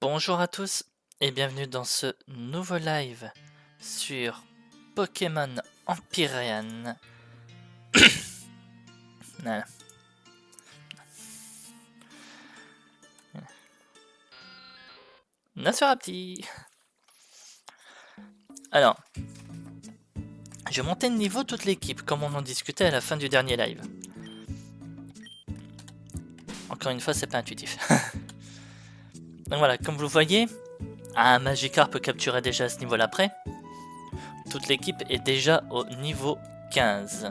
Bonjour à tous et bienvenue dans ce nouveau live sur Pokémon Empyrean. Voilà. Nasurapti. Alors, je montais de niveau toute l'équipe comme on en discutait à la fin du dernier live. Encore une fois, c'est pas intuitif. Donc voilà, comme vous le voyez, un Magikarp peut capturer déjà à ce niveau-là près. Toute l'équipe est déjà au niveau 15.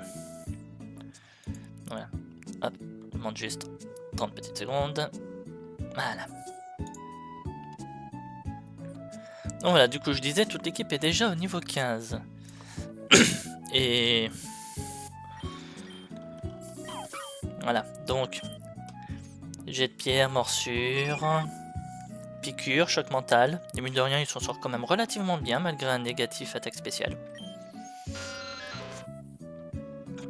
Voilà. Hop, je demande juste 30 petites secondes. Voilà. Donc voilà, du coup je disais, toute l'équipe est déjà au niveau 15. Et... voilà, donc... jet de pierre, morsure... piqûre, choc mental. Et mine de rien, ils s'en sortent quand même relativement bien, malgré un négatif attaque spéciale.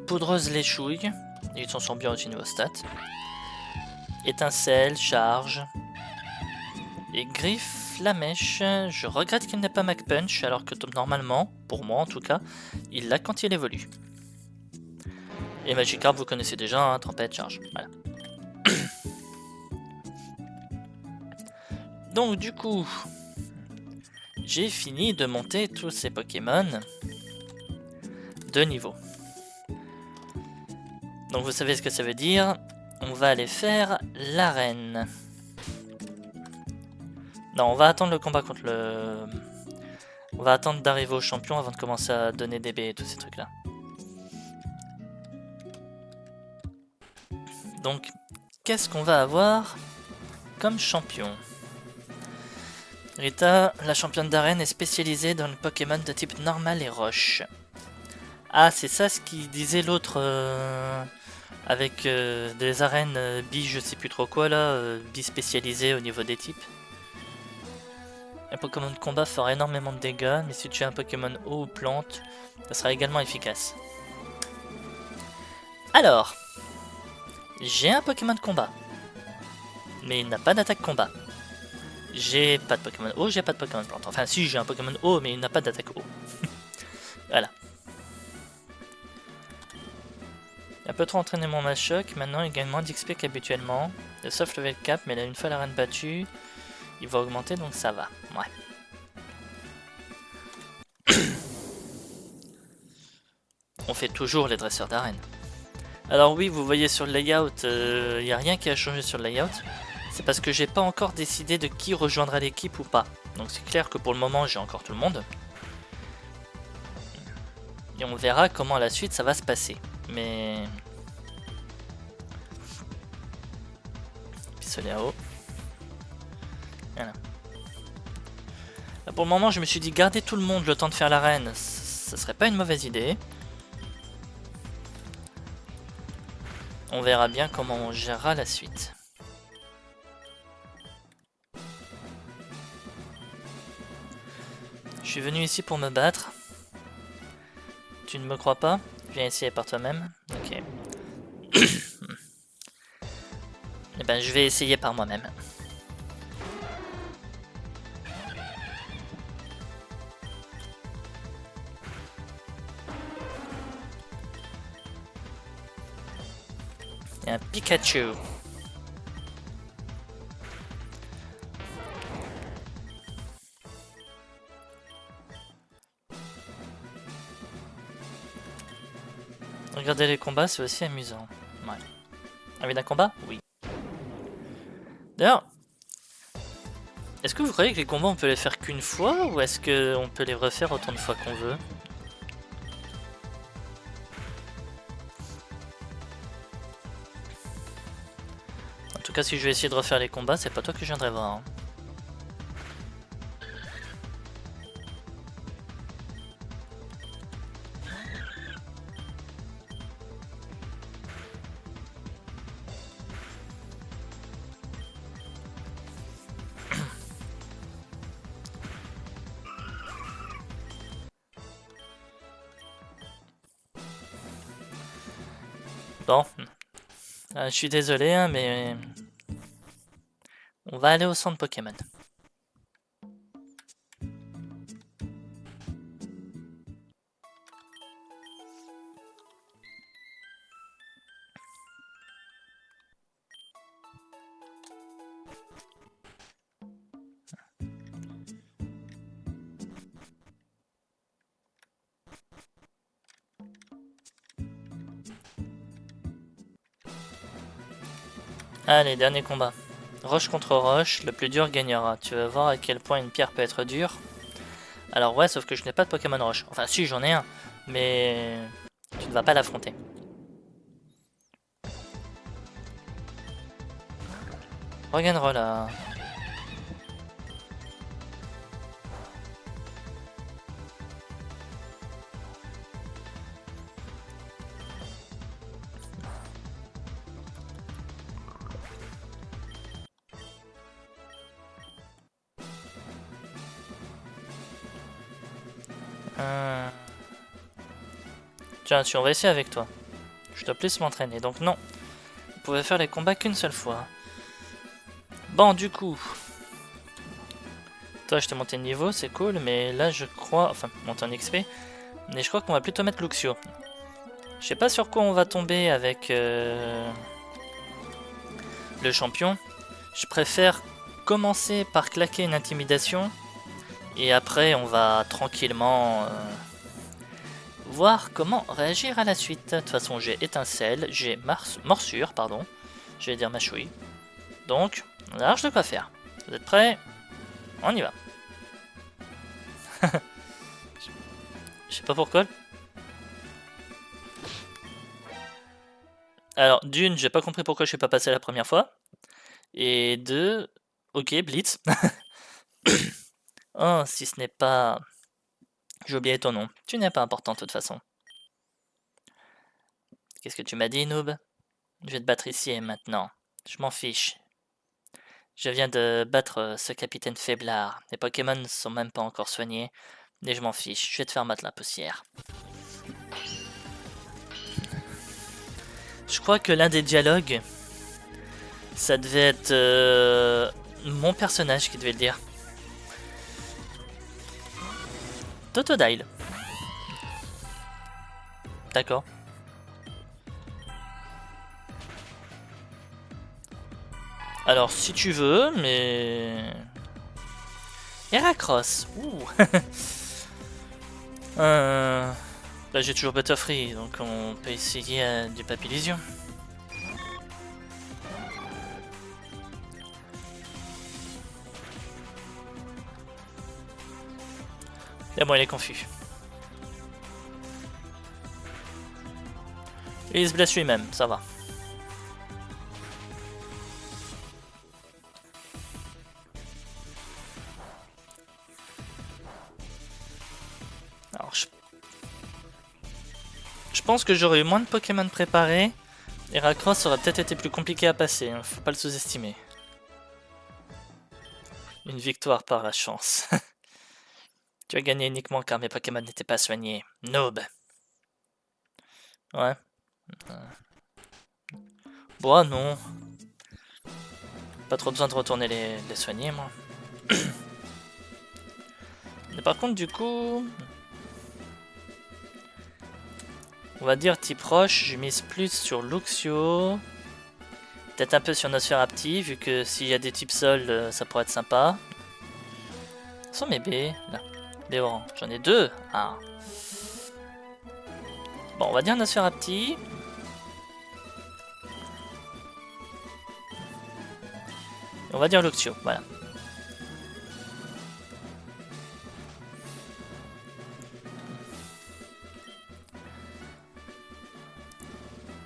Poudreuse l'échouille. Et ils s'en sortent bien aussi niveau stats. Étincelle, charge... et griffe la mèche. Je regrette qu'il n'ait pas Mac Punch, alors que normalement, pour moi en tout cas, il l'a quand il évolue. Et Magikarp, vous connaissez déjà, hein, tempête, charge. Voilà. Donc du coup, j'ai fini de monter tous ces Pokémon de niveau. Donc vous savez ce que ça veut dire. On va aller faire l'arène. Non, on va attendre le combat contre le... on va attendre d'arriver au champion avant de commencer à donner des baies et tous ces trucs là. Donc, qu'est-ce qu'on va avoir comme champion? Rita, la championne d'arène, est spécialisée dans le Pokémon de type normal et roche. Ah, c'est ça ce qu'il disait l'autre avec des arènes bi je sais plus trop quoi là, bi spécialisées au niveau des types. Un Pokémon de combat fera énormément de dégâts, mais si tu as un Pokémon eau ou plante, ça sera également efficace. Alors, j'ai un Pokémon de combat, mais il n'a pas d'attaque combat. J'ai pas de Pokémon eau, j'ai pas de Pokémon plante. Enfin si, j'ai un Pokémon eau, mais il n'a pas d'attaque eau. Voilà. Il a peu trop entraîné mon Machoc, maintenant il gagne moins d'XP qu'habituellement. Le soft level cap, mais là une fois l'arène battue, il va augmenter donc ça va. Ouais. On fait toujours les dresseurs d'arène. Alors oui, vous voyez sur le layout, il n'y a rien qui a changé sur le layout. C'est parce que j'ai pas encore décidé de qui rejoindra l'équipe ou pas. Donc c'est clair que pour le moment j'ai encore tout le monde. Et on verra comment à la suite ça va se passer. Mais... pistolet à eau. Voilà. Là, pour le moment je me suis dit garder tout le monde le temps de faire l'arène, ça serait pas une mauvaise idée. On verra bien comment on gérera la suite. Je suis venu ici pour me battre. Tu ne me crois pas? Viens essayer par toi-même. Ok. Eh ben, je vais essayer par moi-même. Il y a un Pikachu. Regarder les combats, c'est aussi amusant. Ouais. Envie d'un combat? Oui. D'ailleurs, est-ce que vous croyez que les combats on peut les faire qu'une fois ou est-ce qu'on peut les refaire autant de fois qu'on veut? En tout cas, si je vais essayer de refaire les combats, c'est pas toi que je viendrai voir. Hein. Bon. Je suis désolé, hein, mais... on va aller au centre Pokémon. Allez, dernier combat. Roche contre roche, le plus dur gagnera. Tu vas voir à quel point une pierre peut être dure. Alors ouais, sauf que je n'ai pas de Pokémon roche. Enfin si, j'en ai un, mais tu ne vas pas l'affronter. Rock'n'roll là. Tiens, on va essayer avec toi. Je dois plus m'entraîner, donc non. Vous pouvez faire les combats qu'une seule fois. Bon, du coup. Toi, je t'ai monté de niveau, c'est cool, mais là, je crois... Enfin, monter en XP. Mais je crois qu'on va plutôt mettre Luxio. Je sais pas sur quoi on va tomber avec le champion. Je préfère commencer par claquer une intimidation. Et après, on va tranquillement... voir comment réagir à la suite. De toute façon, j'ai étincelle, j'ai morsure, pardon. Je vais dire mâchouille. Donc, on a large de quoi faire. Vous êtes prêts? On y va. Je sais pas pourquoi. Alors, d'une, j'ai pas compris pourquoi je suis pas passé la première fois. Et deux, ok, Blitz. Oh, si ce n'est pas... J'ai oublié ton nom. Tu n'es pas important de toute façon. Qu'est-ce que tu m'as dit, noob? Je vais te battre ici et maintenant. Je m'en fiche. Je viens de battre ce capitaine faiblard. Les Pokémon ne sont même pas encore soignés. Mais je m'en fiche. Je vais te faire battre la poussière. Je crois que l'un des dialogues, ça devait être mon personnage qui devait le dire. Totodile. D'accord. Alors, si tu veux, mais... Heracross. Ouh. Là, j'ai toujours Butterfree, donc on peut essayer du Papillusion. Et moi, il est confus. Et il se blesse lui-même, ça va. Alors, je pense que j'aurais eu moins de Pokémon préparés. Heracross aurait peut-être été plus compliqué à passer, hein, faut pas le sous-estimer. Une victoire par la chance. Tu as gagné uniquement car mes Pokémon n'étaient pas soignés. Noob. Ouais. Bon, non. Pas trop besoin de retourner les soigner, moi. Mais par contre, du coup... On va dire type roche, je mise plus sur Luxio. Peut-être un peu sur Nosferapti, vu que s'il y a des types sol, ça pourrait être sympa. Ce sont mes baies, là. Baies orange. J'en ai deux. Ah. Bon, on va dire Nosferapti. On va dire Luxio, voilà.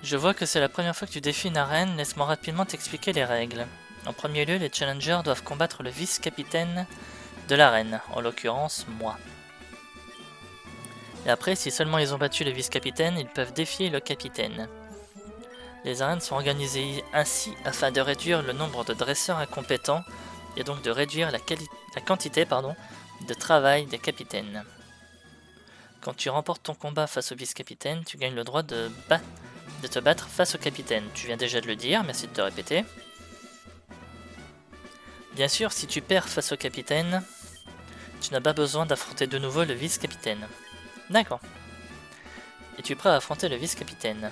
Je vois que c'est la première fois que tu défies une arène, laisse-moi rapidement t'expliquer les règles. En premier lieu, les challengers doivent combattre le vice-capitaine de l'arène, en l'occurrence moi. Et après, si seulement ils ont battu le vice-capitaine, ils peuvent défier le capitaine. Les arènes sont organisées ainsi afin de réduire le nombre de dresseurs incompétents et donc de réduire la quantité de travail des capitaines. Quand tu remportes ton combat face au vice-capitaine, tu gagnes le droit de te battre face au capitaine. Tu viens déjà de le dire, merci de te répéter. Bien sûr, si tu perds face au capitaine, tu n'as pas besoin d'affronter de nouveau le vice-capitaine. D'accord. Es-tu prêt à affronter le vice-capitaine?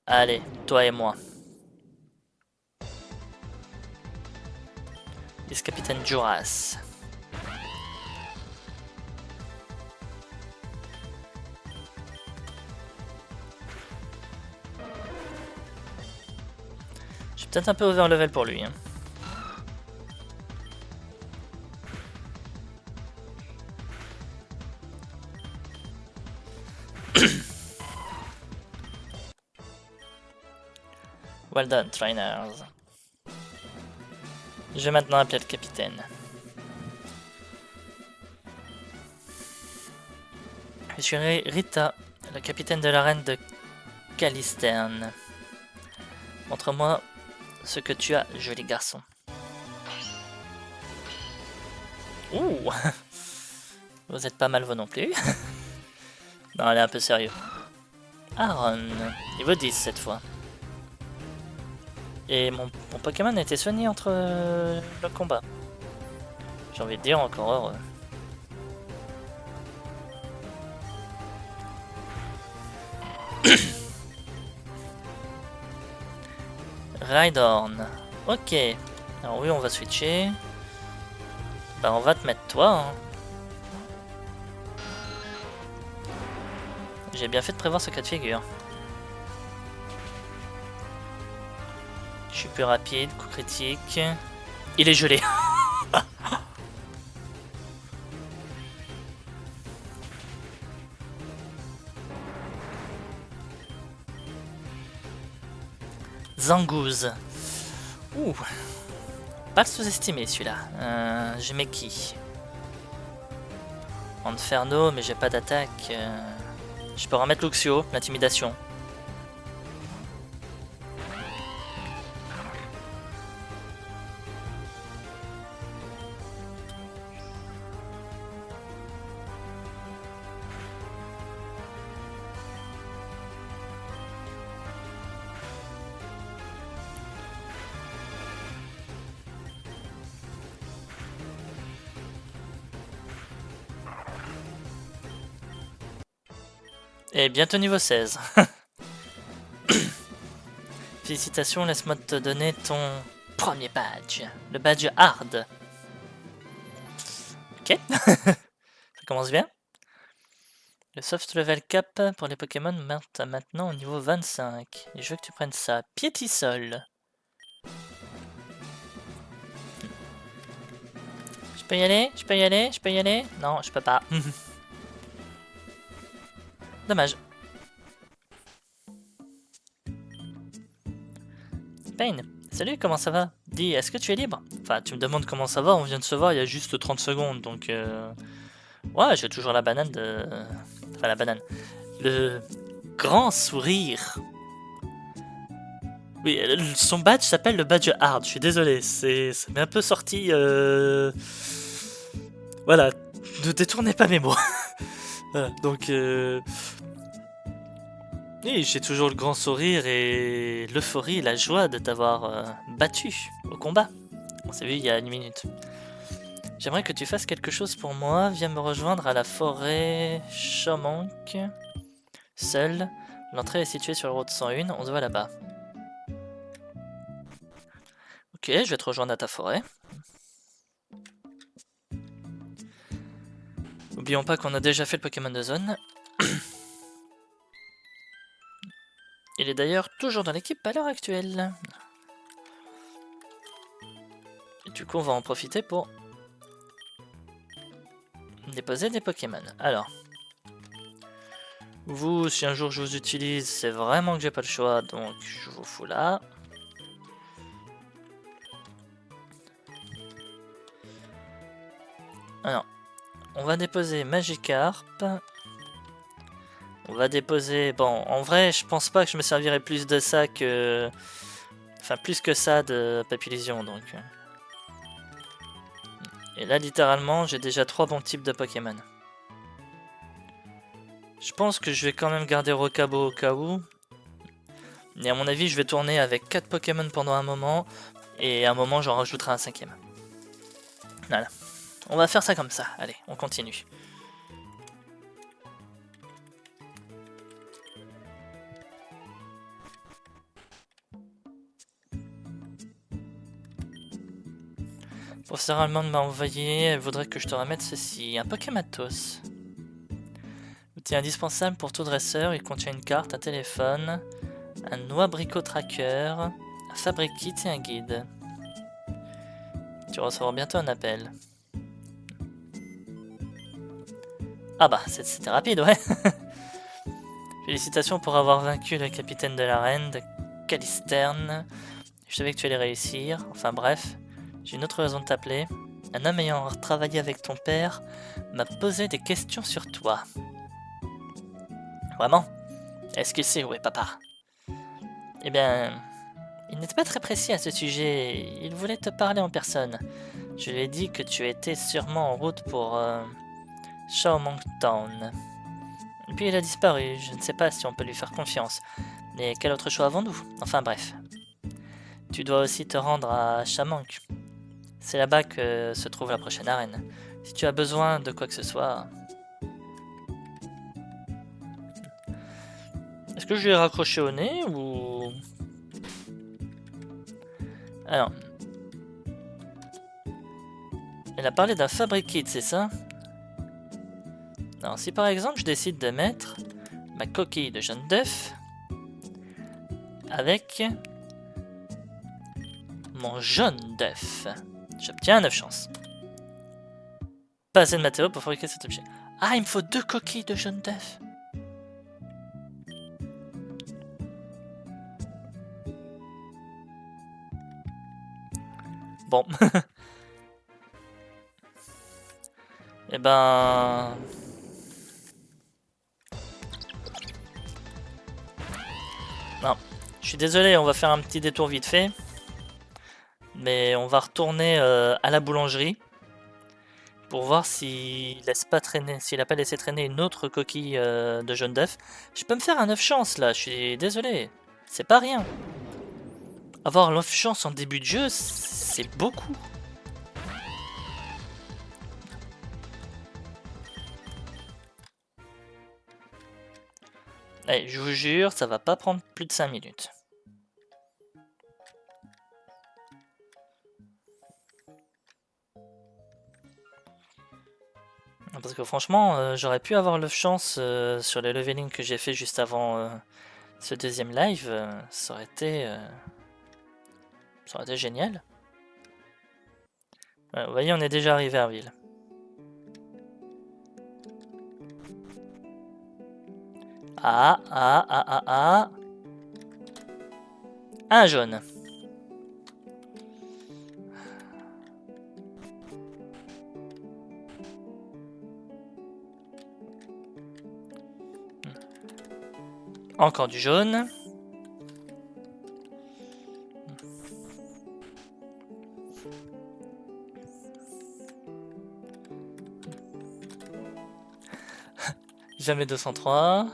Allez, toi et moi. Vice-capitaine Juras. Peut-être un peu over level pour lui. Hein. Well done, trainers. Je vais maintenant appeler le capitaine. Je suis Rita, le capitaine de l'arène de Calistern. Montre-moi ce que tu as, joli garçon. Ouh. Vous êtes pas mal vous non plus. Non, elle est un peu sérieux. Aaron, niveau 10 cette fois. Et mon Pokémon a été soigné entre le combat. J'ai envie de dire encore heureux. Rhydorn. Ok. Alors oui, on va switcher. Bah on va te mettre toi. Hein. J'ai bien fait de prévoir ce cas de figure. Je suis plus rapide, coup critique. Il est gelé. Zangoose. Ouh. Pas le sous-estimer celui-là. Je mets qui? Inferno, mais j'ai pas d'attaque. Je peux remettre Luxio, l'intimidation. Et bientôt niveau 16. Félicitations, laisse-moi te donner ton premier badge. Le badge hard. Ok. Ça commence bien. Le soft level cap pour les Pokémon monte maintenant au niveau 25. Et je veux que tu prennes ça. Piétisol. Je peux y aller? Je peux y aller? Je peux y aller? Non, je peux pas. Dommage. Pain, salut, comment ça va? Dis, est-ce que tu es libre? Enfin, tu me demandes comment ça va, on vient de se voir il y a juste 30 secondes, donc... Ouais, j'ai toujours la banane de... Enfin, la banane. Le grand sourire. Oui, son badge s'appelle le badge hard, je suis désolé, ça m'est un peu sorti... Voilà, ne détournez pas mes mots. Voilà, donc... Oui, j'ai toujours le grand sourire et l'euphorie et la joie de t'avoir battu au combat. On s'est vu il y a 1 minute. J'aimerais que tu fasses quelque chose pour moi. Viens me rejoindre à la forêt Chomonk. Seul. L'entrée est située sur la route 101. On se voit là-bas. Ok, je vais te rejoindre à ta forêt. N'oublions pas qu'on a déjà fait le Pokémon de zone. Il est d'ailleurs toujours dans l'équipe à l'heure actuelle. Et du coup, on va en profiter pour déposer des Pokémon. Alors, vous, si un jour je vous utilise, c'est vraiment que j'ai pas le choix, donc je vous fous là. Alors, on va déposer Magikarp. On va déposer... Bon, en vrai, je pense pas que je me servirai plus de ça que... Enfin, plus que ça de Papillusion, donc... Et là, littéralement, j'ai déjà 3 bons types de Pokémon. Je pense que je vais quand même garder Rokabo au cas où. Et à mon avis, je vais tourner avec 4 Pokémon pendant un moment. Et à un moment, j'en rajouterai un 5e. Voilà. On va faire ça comme ça. Allez, on continue. Professeur Allemande m'a envoyé, elle voudrait que je te remette ceci, un Pokématos. Outil indispensable pour tout dresseur, il contient une carte, un téléphone, un noix bricot tracker, fabrique kit et un guide. Tu recevras bientôt un appel. Ah bah, c'était rapide, ouais. Félicitations pour avoir vaincu le capitaine de l'arène de Calisterne. Je savais que tu allais réussir. Enfin bref, j'ai une autre raison de t'appeler. Un homme ayant travaillé avec ton père m'a posé des questions sur toi. Vraiment? Est-ce qu'il sait où est papa? Eh bien, il n'était pas très précis à ce sujet. Il voulait te parler en personne. Je lui ai dit que tu étais sûrement en route pour Shaomong Town. Et puis il a disparu. Je ne sais pas si on peut lui faire confiance. Mais quel autre choix avons-nous? Enfin bref. Tu dois aussi te rendre à Shamank. C'est là-bas que se trouve la prochaine arène. Si tu as besoin de quoi que ce soit... Est-ce que je lui ai raccroché au nez ou... Alors... Elle a parlé d'un fabriquite, c'est ça? Alors si par exemple je décide de mettre ma coquille de jaune d'œuf avec mon jaune d'œuf, j'obtiens 9 chances. Pas assez de matériaux pour fabriquer cet objet. Ah, il me faut 2 coquilles de jaune d'œuf. Bon. Eh ben... Non, je suis désolé, on va faire un petit détour vite fait. Mais on va retourner à la boulangerie pour voir s'il laisse pas traîner, s'il a pas laissé traîner une autre coquille de jaune d'œuf. Je peux me faire un 9 chances là, je suis désolé. C'est pas rien. Avoir 9 chances en début de jeu, c'est beaucoup. Allez, je vous jure, ça va pas prendre plus de 5 minutes. Parce que franchement, j'aurais pu avoir le chance sur les leveling que j'ai fait juste avant ce deuxième live, ça aurait été génial. Ouais, vous voyez, on est déjà arrivé à Herville. Ah. Un jaune. Encore du jaune. Jamais 203.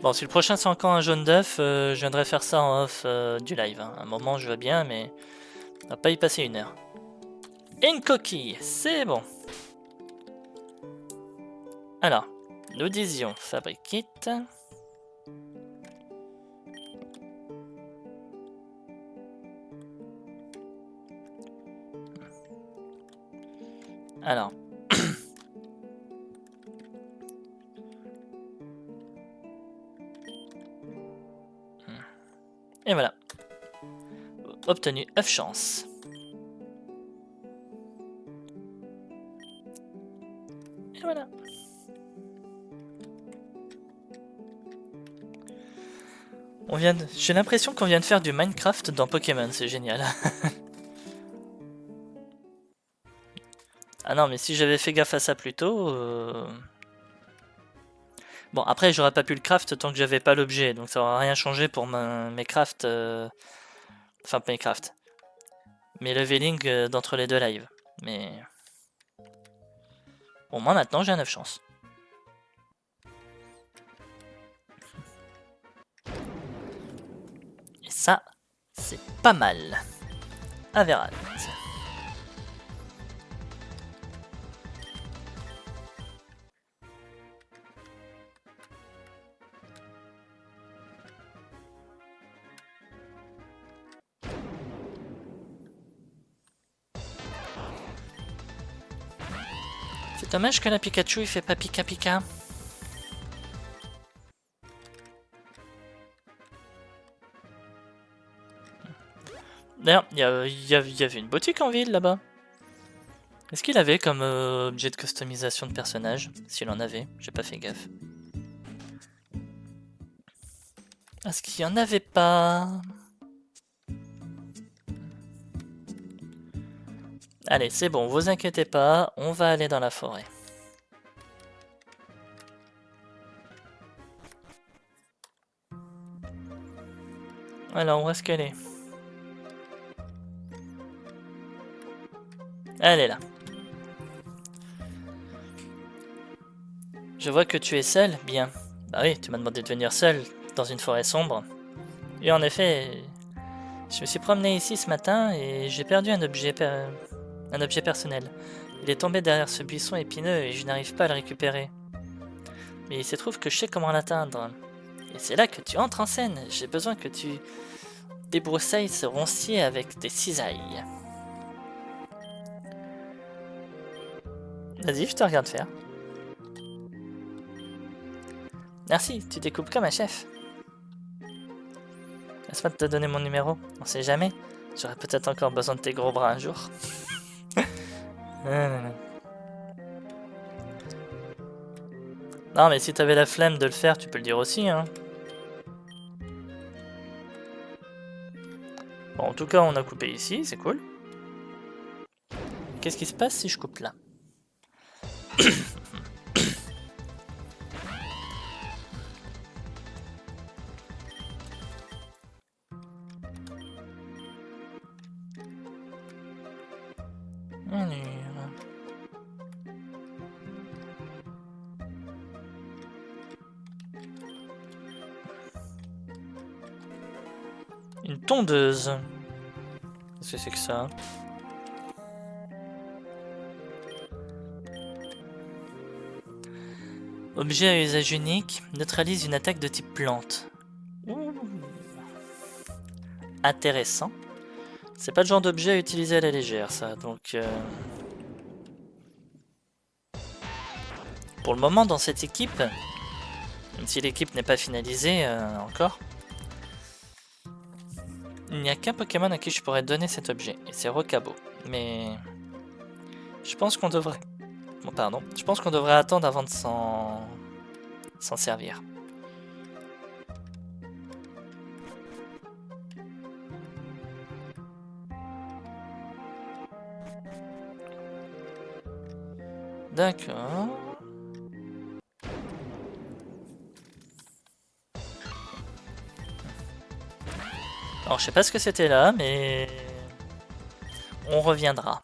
Bon, si le prochain c'est encore un jaune d'œuf, je viendrai faire ça en off du live. Hein. À un moment, je veux bien, mais on va pas y passer 1 heure. Et une coquille, c'est bon. Alors, nous disions fabriquite. Alors. Et voilà. Obtenu 9 chances. Et voilà. J'ai l'impression qu'on vient de faire du Minecraft dans Pokémon, c'est génial. Ah non, mais si j'avais fait gaffe à ça plus tôt... Bon, après, j'aurais pas pu le craft tant que j'avais pas l'objet, donc ça aurait rien changé pour mes crafts... Enfin, pas mes crafts. Mes leveling d'entre les deux lives. Mais... Bon, moi maintenant, j'ai 9 chances. Et ça, c'est pas mal. Averad. C'est dommage que la Pikachu il fait pas Pika Pika. D'ailleurs, il y avait une boutique en ville là-bas. Est-ce qu'il avait comme objet de customisation de personnage? S'il en avait, j'ai pas fait gaffe. Est-ce qu'il y en avait pas? Allez, c'est bon, vous inquiétez pas, on va aller dans la forêt. Alors, où est-ce qu'elle est? Elle est là. Je vois que tu es seul, bien. Bah oui, tu m'as demandé de venir seul dans une forêt sombre. Et en effet, je me suis promené ici ce matin et j'ai perdu un objet personnel. Il est tombé derrière ce buisson épineux et je n'arrive pas à le récupérer. Mais il se trouve que je sais comment l'atteindre. Et c'est là que tu entres en scène. J'ai besoin que tu débroussailles ce roncier avec des cisailles. Vas-y, je te regarde faire. Merci, tu découpes comme un chef. Laisse-moi te donner mon numéro, on sait jamais. J'aurai peut-être encore besoin de tes gros bras un jour. Non mais si t'avais la flemme de le faire, tu peux le dire aussi, hein. Bon, en tout cas, on a coupé ici, c'est cool. Qu'est-ce qui se passe si je coupe là? Une tondeuse. Qu'est-ce que c'est que ça? Objet à usage unique, neutralise une attaque de type plante. Ouh. Intéressant. C'est pas le genre d'objet à utiliser à la légère, ça, donc... Pour le moment, dans cette équipe, même si l'équipe n'est pas finalisée encore, il n'y a qu'un Pokémon à qui je pourrais donner cet objet, et c'est Rocabo. Mais... Je pense qu'on devrait... Bon, pardon. Je pense qu'on devrait attendre avant de s'en servir. D'accord. Alors je sais pas ce que c'était là, mais... On reviendra.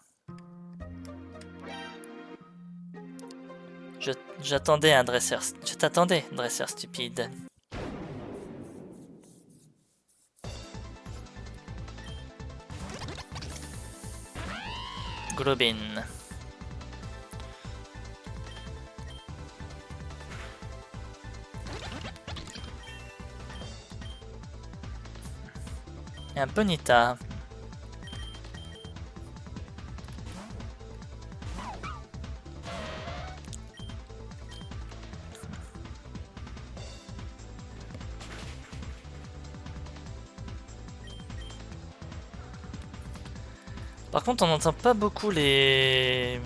J'attendais un dresseur... Je t'attendais, dresseur stupide. Globin. Et un Ponyta. Par contre, on n'entend pas beaucoup les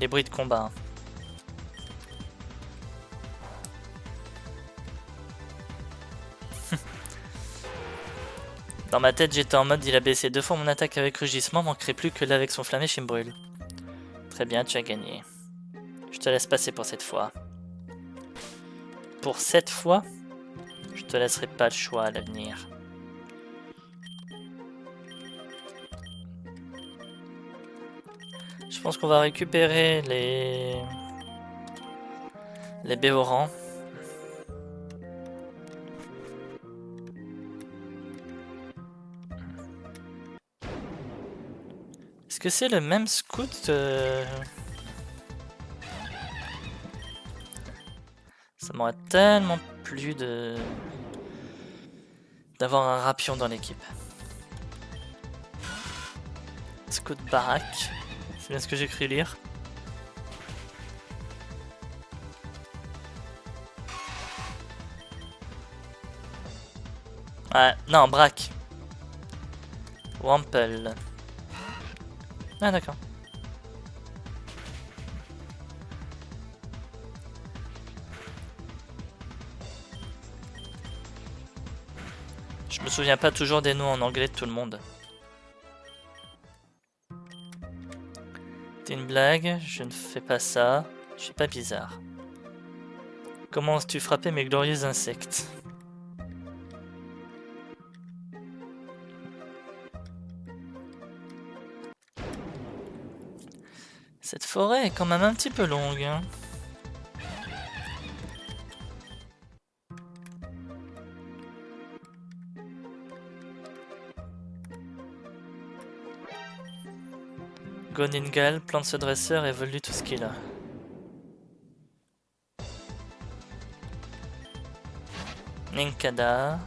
bruits de combat. Dans ma tête, j'étais en mode il a baissé 2 fois mon attaque avec rugissement, manquerait plus que là avec son flamme et brûle. Très bien, tu as gagné. Je te laisse passer pour cette fois. Pour cette fois, je te laisserai pas le choix à l'avenir. Je pense qu'on va récupérer les Béorans. Est-ce que c'est le même scout Ça m'aurait tellement plu d'avoir un Rapion dans l'équipe. Scout baraque. C'est bien ce que j'ai cru lire. Ouais, non, braque. Wample. Ah d'accord. Je me souviens pas toujours des noms en anglais de tout le monde. C'est une blague, je ne fais pas ça, je suis pas bizarre. Comment oses-tu frapper mes glorieux insectes? Cette forêt est quand même un petit peu longue. Hein. Goningal plante ce dresseur et vole lui tout ce qu'il a. Ninkada.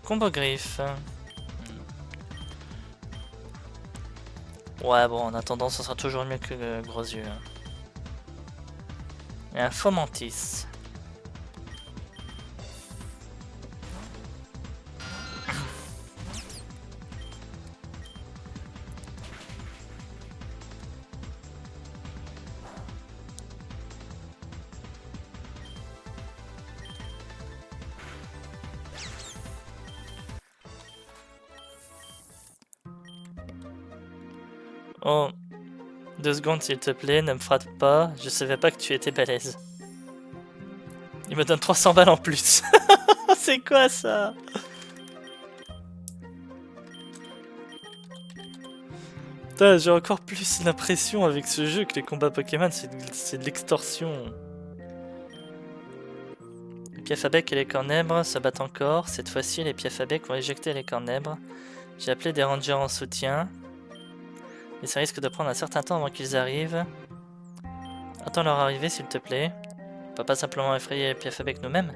Combo griffe. Ouais bon, en attendant, ça sera toujours mieux que gros yeux. Et un Fomantis. Oh, 2 secondes s'il te plaît, ne me frappe pas, je savais pas que tu étais balèze. Il me donne 300 balles en plus. C'est quoi ça? Putain, j'ai encore plus l'impression avec ce jeu que les combats Pokémon, c'est de l'extorsion. Les Piafabec et les Cornèbres se battent encore. Cette fois-ci, les Piafabec vont éjecter les Cornèbres. J'ai appelé des rangers en soutien. Mais ça risque de prendre un certain temps avant qu'ils arrivent. Attends leur arrivée, s'il te plaît. On peut pas simplement effrayer les Piafabec nous-mêmes.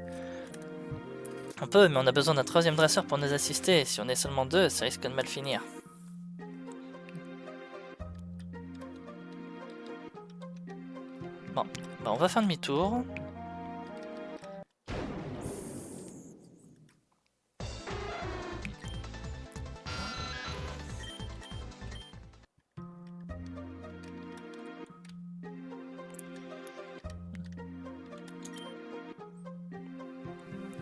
On peut, mais on a besoin d'un 3e dresseur pour nous assister. Si on est seulement 2, ça risque de mal finir. Bon, bah on va faire demi-tour.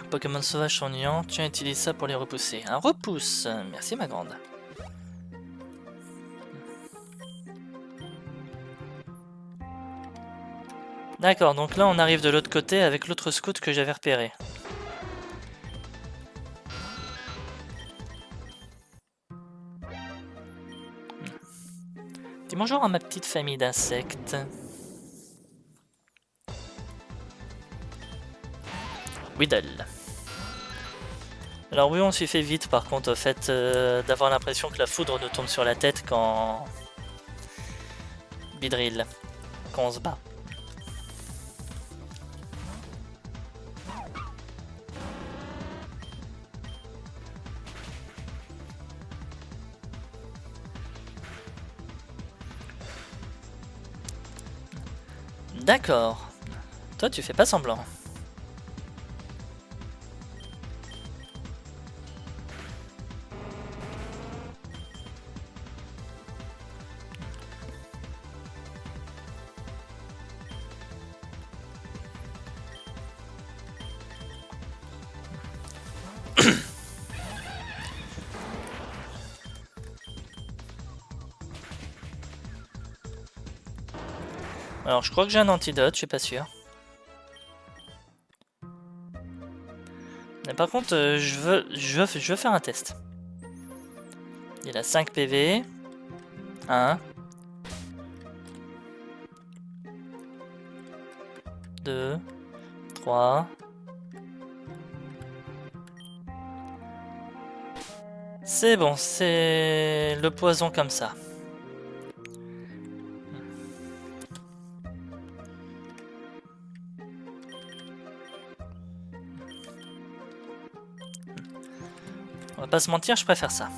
Pokémon sauvages sont niants, tu utilises ça pour les repousser. Un repousse. Merci ma grande. D'accord, donc là on arrive de l'autre côté avec l'autre scout que j'avais repéré. Dis bonjour à ma petite famille d'insectes. Weedle. Alors oui, on s'y fait vite par contre au fait d'avoir l'impression que la foudre nous tombe sur la tête quand... Bidrill. Quand on se bat. D'accord. Toi tu fais pas semblant. Alors je crois que j'ai un antidote, je suis pas sûr. Mais par contre, je veux faire un test. Il a 5 PV. 1. 2. 3. C'est bon, c'est le poison comme ça. On va pas se mentir, je préfère ça.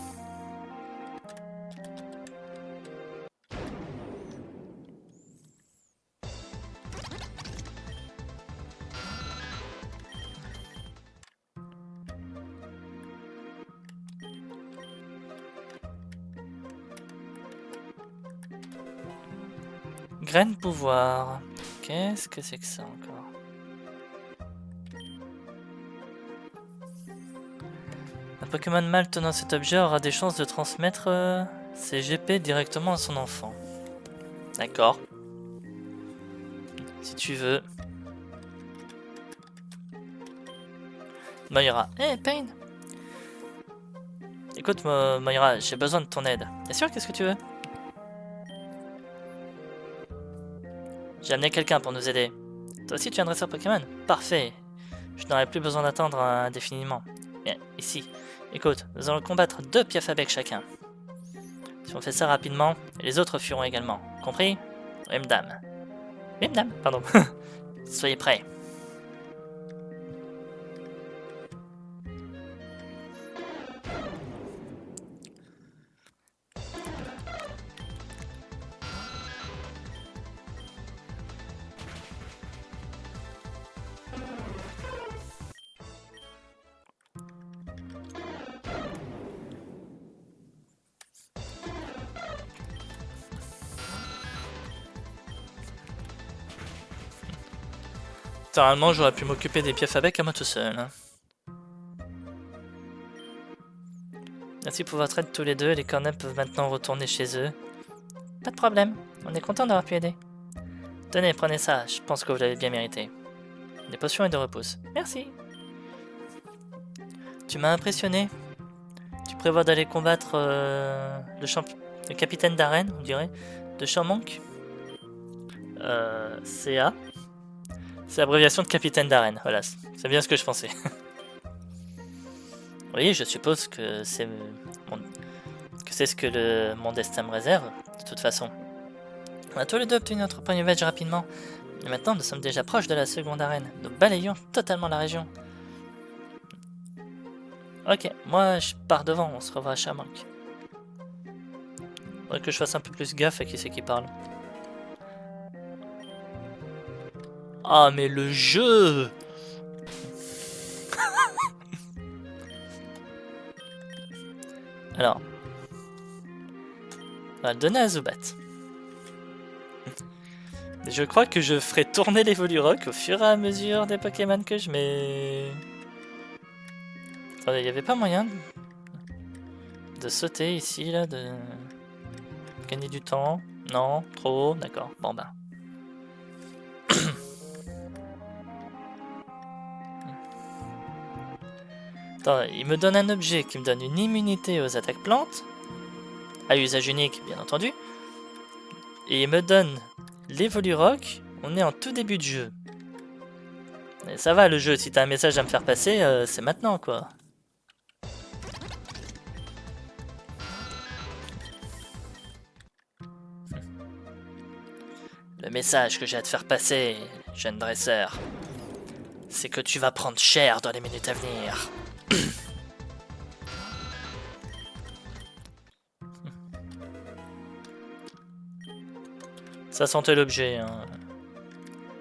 Graine pouvoir. Qu'est-ce que c'est que ça encore? Un Pokémon mâle tenant cet objet aura des chances de transmettre ses GP directement à son enfant. D'accord. Si tu veux. Moira. Hey, Pain! Écoute, Moira, j'ai besoin de ton aide. Bien sûr, qu'est-ce que tu veux? J'ai amené quelqu'un pour nous aider. Toi aussi, tu es un dresseur Pokémon? Parfait. Je n'aurai plus besoin d'attendre indéfiniment. Bien, ici. Écoute, nous allons combattre 2 Piafabec chacun. Si on fait ça rapidement, les autres fuiront également. Compris? Oui, madame. Oui, madame, pardon. Soyez prêts. Littéralement, j'aurais pu m'occuper des Piafabec à moi tout seul. Hein. Merci pour votre aide tous les deux, les cornets peuvent maintenant retourner chez eux. Pas de problème, on est content d'avoir pu aider. Tenez, prenez ça, je pense que vous l'avez bien mérité. Des potions et de repousse. Merci. Tu m'as impressionné. Tu prévois d'aller combattre le capitaine d'arène, on dirait, de Chamonk. CA. C'est l'abréviation de capitaine d'arène, voilà, c'est bien ce que je pensais. Oui, je suppose que c'est ce que mon destin me réserve, de toute façon. On a tous les deux obtenu notre premier badge rapidement. Et maintenant, nous sommes déjà proches de la seconde arène. Nous balayons totalement la région. Ok, moi je pars devant, on se revoit à Chamonk. Faudrait que je fasse un peu plus gaffe à qui c'est qui parle. Ah mais le jeu! Alors, on va le donner à Zubat. Je crois que je ferai tourner les Volurock au fur et à mesure des Pokémon que je mets. Attendez, il n'y avait pas moyen de sauter ici, là, de gagner du temps? Non, trop haut, d'accord, bon bah. Attends, il me donne un objet qui me donne une immunité aux attaques plantes, à usage unique bien entendu, et il me donne les Volurock, on est en tout début de jeu. Et ça va le jeu, si t'as un message à me faire passer, c'est maintenant quoi. Le message que j'ai à te faire passer, jeune dresseur, c'est que tu vas prendre cher dans les minutes à venir. Ça sentait l'objet. Hein.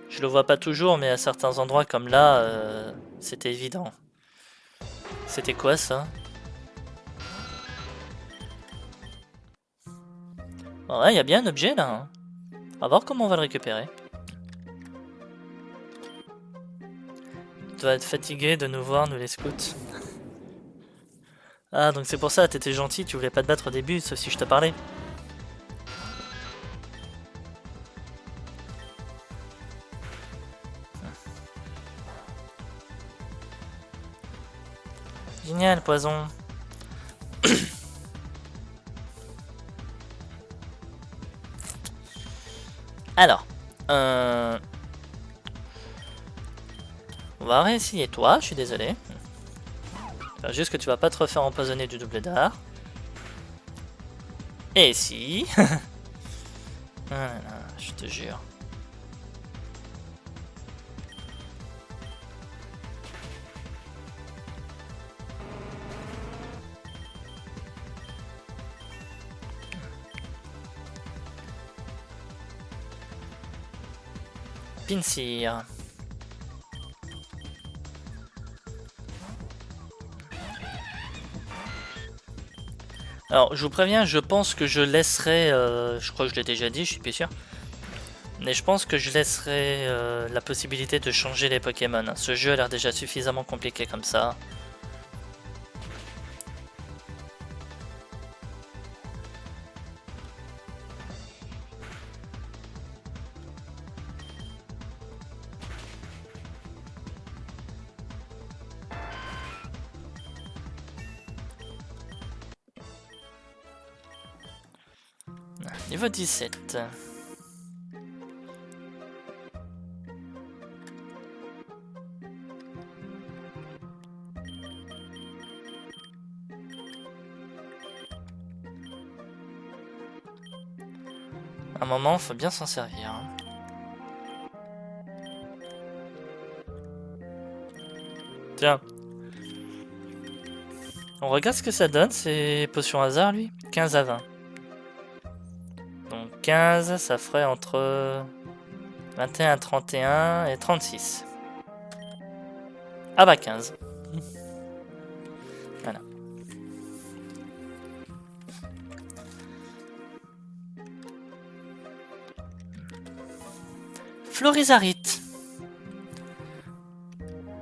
Je le vois pas toujours, mais à certains endroits comme là, c'était évident. C'était quoi ça? Ouais, il y a bien un objet là. Hein. On va voir comment on va le récupérer. Tu dois être fatigué de nous voir, nous les scouts. Ah, donc c'est pour ça, t'étais gentil, tu voulais pas te battre au début, sauf si je te parlais. Génial, poison. Alors, on va réessayer toi, je suis désolé. Enfin, juste que tu vas pas te refaire empoisonner du double dard. Et si ah, je te jure. Pinsir. Alors, je vous préviens, je pense que je laisserai, je crois que je l'ai déjà dit, je suis plus sûr, Mais je pense que je laisserai la possibilité de changer les Pokémon. Ce jeu a l'air déjà suffisamment compliqué comme ça. Niveau 17. À un moment, faut bien s'en servir. Hein. Tiens. On regarde ce que ça donne, ces potions hasard, lui. 15 à 20. Donc 15, ça ferait entre 21, 31 et 36. Ah bah 15. Voilà. Florizarite.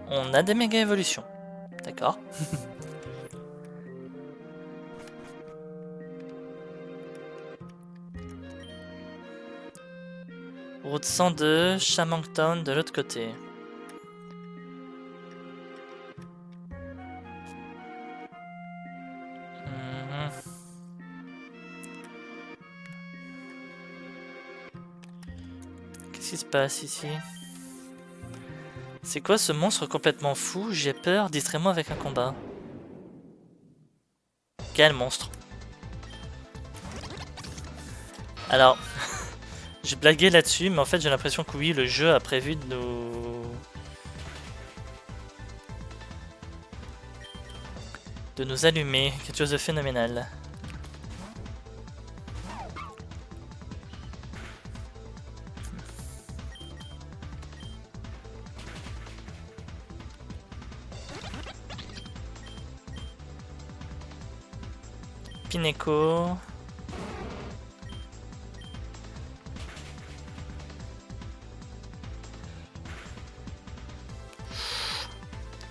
On a des méga évolutions. D'accord. Route 102, Shamangtown de l'autre côté. Qu'est-ce qui se passe ici? C'est quoi ce monstre complètement fou? J'ai peur, distrais-moi avec un combat. Quel monstre? Alors, j'ai blagué là-dessus, mais en fait j'ai l'impression que oui, le jeu a prévu de nous allumer. Quelque chose de phénoménal. Pineco.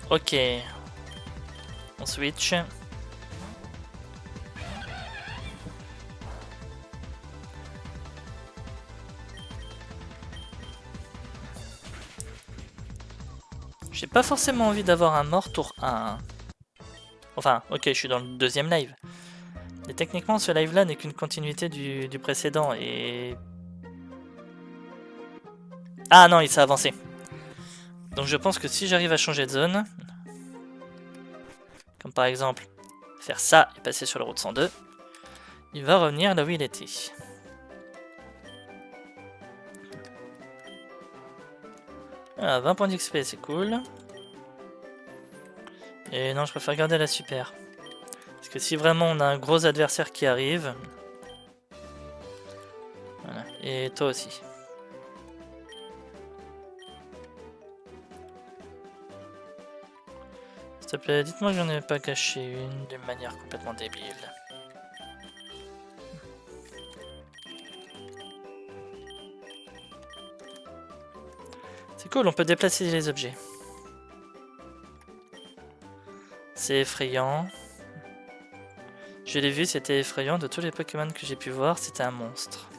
Ok. On switch. J'ai pas forcément envie d'avoir un mort tour 1. Enfin, ok, je suis dans le deuxième live. Mais techniquement, ce live-là n'est qu'une continuité du précédent et... Ah non, il s'est avancé. Donc je pense que si j'arrive à changer de zone, comme par exemple faire ça et passer sur la route 102, il va revenir là où il était. Ah, 20 points d'XP, c'est cool. Et non, je préfère garder la super. Parce que si vraiment on a un gros adversaire qui arrive... Voilà. Et toi aussi. S'il te plaît, dites-moi que j'en ai pas caché une d'une manière complètement débile. C'est cool, on peut déplacer les objets. C'est effrayant. Je l'ai vu, c'était effrayant. De tous les Pokémon que j'ai pu voir, c'était un monstre.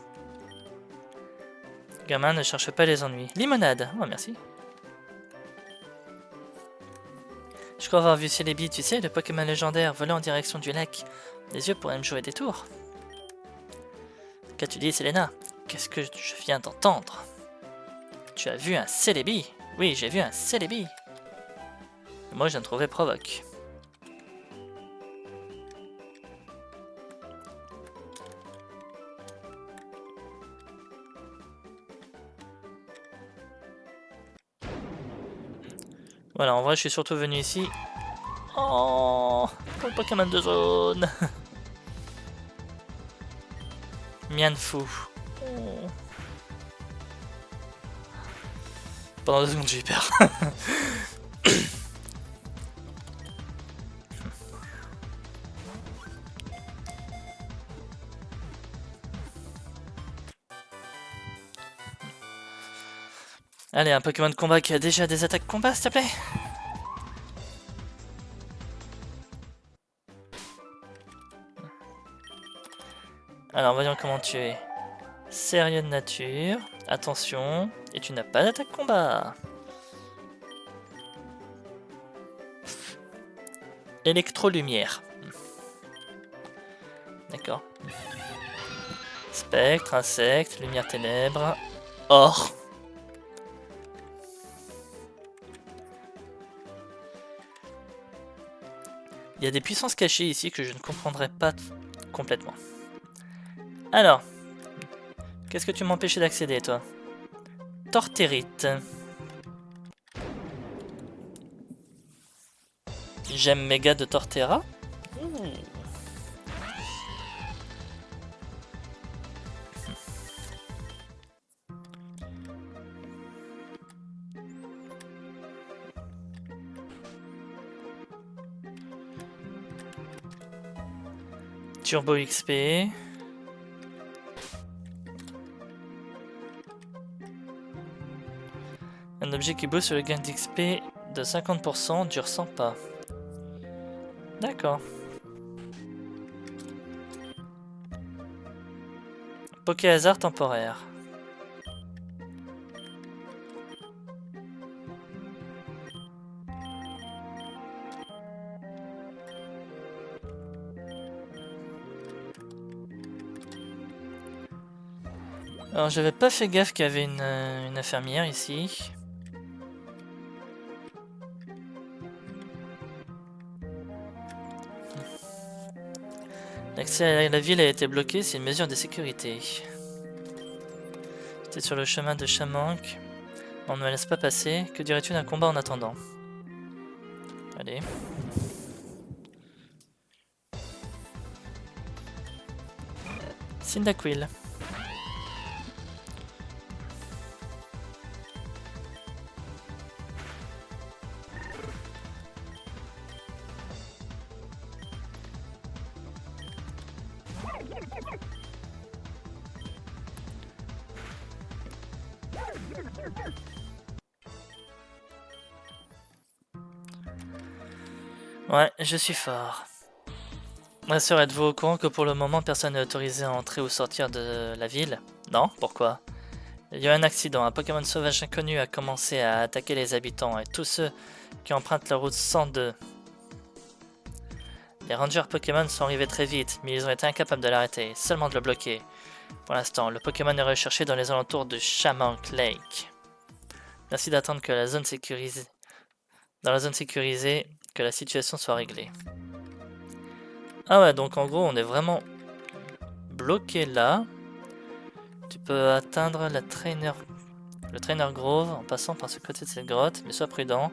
Gamin, ne cherche pas les ennuis. Limonade. Oh, merci. Je crois avoir vu Celebi, tu sais, le Pokémon légendaire volant en direction du lac. Les yeux pourraient me jouer des tours. Qu'as-tu dit, Selena? Qu'est-ce que je viens d'entendre? Tu as vu un Celebi? Oui, j'ai vu un Celebi. Moi, je viens de trouver provoque. Voilà, en vrai, je suis surtout venu ici. Oh, pour le Pokémon de zone. Mianfu. Oh. Pendant 2 secondes, j'ai eu peur. Allez, un Pokémon de combat qui a déjà des attaques combat, s'il te plaît. Alors, voyons comment tu es. Sérieux de nature. Attention. Et tu n'as pas d'attaque combat. Électro-lumière. D'accord. Spectre, insecte, lumière ténèbres. Or. Il y a des puissances cachées ici que je ne comprendrai pas complètement. Alors. Qu'est-ce que tu m'empêchais d'accéder, toi? Torterite. J'aime méga de Torterra. Turbo XP. Un objet qui booste le gain d'XP de 50% dure 100 pas. D'accord. Poké hasard temporaire. Alors j'avais pas fait gaffe qu'il y avait une infirmière ici. L'accès à la ville a été bloqué, c'est une mesure de sécurité. J'étais sur le chemin de Chamank. On ne me laisse pas passer. Que dirais-tu d'un combat en attendant? Allez. Cyndaquil. Ouais, je suis fort. Ma sœur, êtes-vous au courant que pour le moment personne n'est autorisé à entrer ou sortir de la ville? Non? Pourquoi? Il y a eu un accident, un Pokémon sauvage inconnu a commencé à attaquer les habitants et tous ceux qui empruntent la route 102. Les rangers Pokémon sont arrivés très vite, mais ils ont été incapables de l'arrêter, seulement de le bloquer. Pour l'instant, le Pokémon est recherché dans les alentours de Shamank Lake. Merci d'attendre que la zone sécurisée, que la situation soit réglée. Ah ouais, donc en gros, on est vraiment bloqué là. Tu peux atteindre le Trainer Grove en passant par ce côté de cette grotte, mais sois prudent.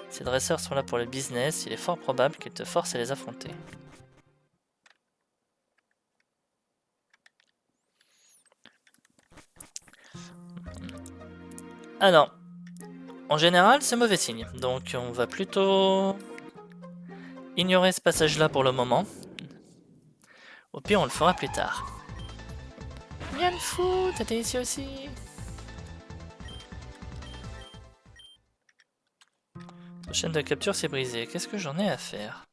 Ces dresseurs sont là pour le business, il est fort probable qu'ils te forcent à les affronter. Alors, en général, c'est mauvais signe, donc on va plutôt ignorer ce passage-là pour le moment. Au pire, on le fera plus tard. Mianfou, t'étais ici aussi. La chaîne de capture s'est brisée. Qu'est-ce que j'en ai à faire?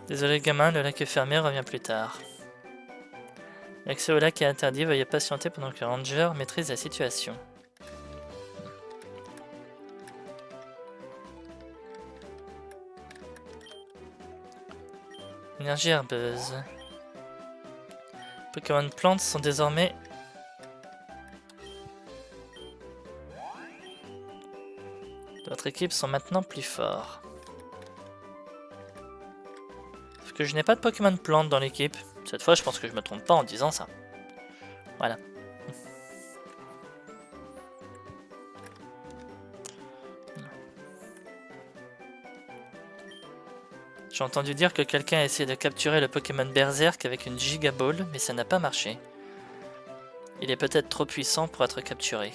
Désolé gamin, le lac est fermé, reviens plus tard. L'accès au lac est interdit, veuillez patienter pendant que le ranger maîtrise la situation. Énergie herbeuse. Pokémon plantes sont désormais... D'autres équipes sont maintenant plus forts. Sauf que je n'ai pas de Pokémon plantes dans l'équipe. Cette fois, je pense que je me trompe pas en disant ça. Voilà. J'ai entendu dire que quelqu'un a essayé de capturer le Pokémon Berserk avec une Giga Ball, mais ça n'a pas marché. Il est peut-être trop puissant pour être capturé.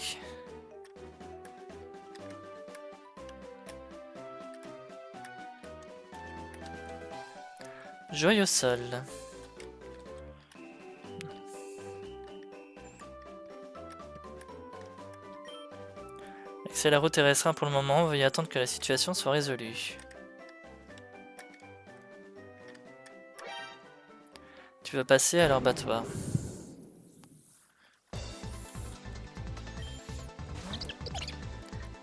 Joyau sol. Accès la route est restreint pour le moment, veuillez attendre que la situation soit résolue. Tu veux passer, alors bats-toi.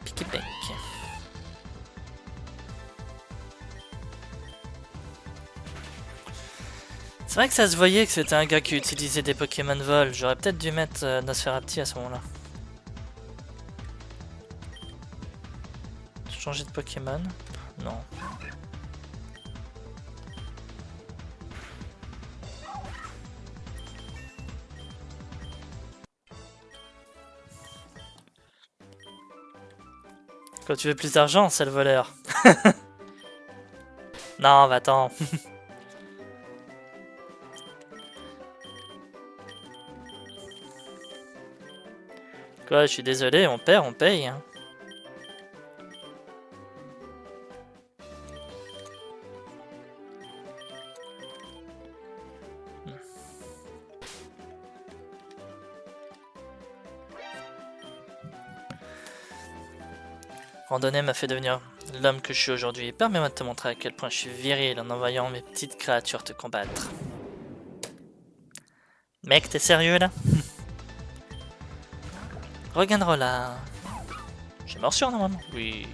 Pique-bec. C'est vrai que ça se voyait que c'était un gars qui utilisait des Pokémon vol. J'aurais peut-être dû mettre Nosferapti à ce moment-là. Changer de Pokémon? Non. Quand tu veux plus d'argent, c'est le voleur. Non, bah attends. Quoi, je suis désolé, on perd, on paye. Hein. Randonnée m'a fait devenir l'homme que je suis aujourd'hui. Permets-moi de te montrer à quel point je suis viril en envoyant mes petites créatures te combattre. Mec, t'es sérieux là? Regarde là. J'ai morsure normalement. Oui.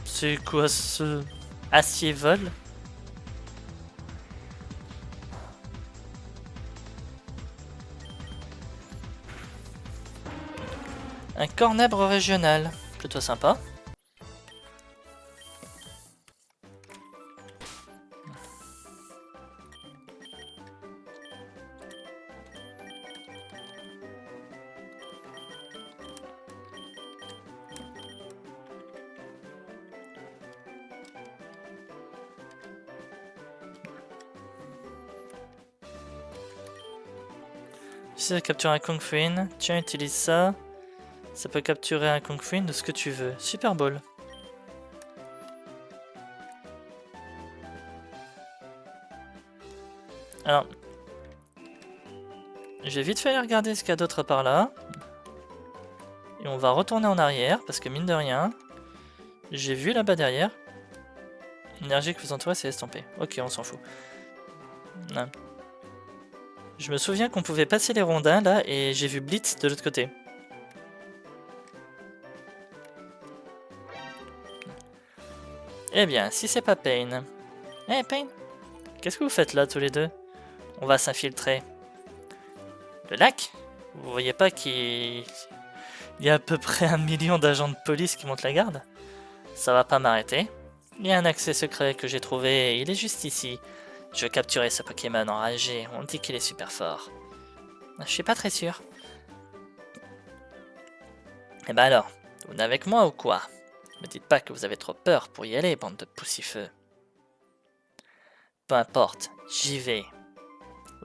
C'est quoi ce acier vol? Un cornèbre régional. Plutôt sympa. Si ça capture un Kung Fuin, tiens, utilise ça. Ça peut capturer un Kung Fuin de ce que tu veux. Super Ball. Alors, je vais vite fait aller regarder ce qu'il y a d'autre par là. Et on va retourner en arrière, parce que mine de rien, j'ai vu là-bas derrière. L'énergie que vous entourez, c'est estompé. Ok, on s'en fout. Non. Je me souviens qu'on pouvait passer les rondins là, et j'ai vu Blitz de l'autre côté. Eh bien, si c'est pas Pain. Eh, Pain, qu'est-ce que vous faites là tous les deux? On va s'infiltrer. Le lac? Vous voyez pas qu'il y a à peu près 1 million d'agents de police qui montent la garde? Ça va pas m'arrêter. Il y a un accès secret que j'ai trouvé, il est juste ici. Je veux capturer ce Pokémon enragé, on dit qu'il est super fort. Je suis pas très sûr. Eh ben alors, vous venez avec moi ou quoi? Me dites pas que vous avez trop peur pour y aller, bande de poussifeux. Peu importe, j'y vais.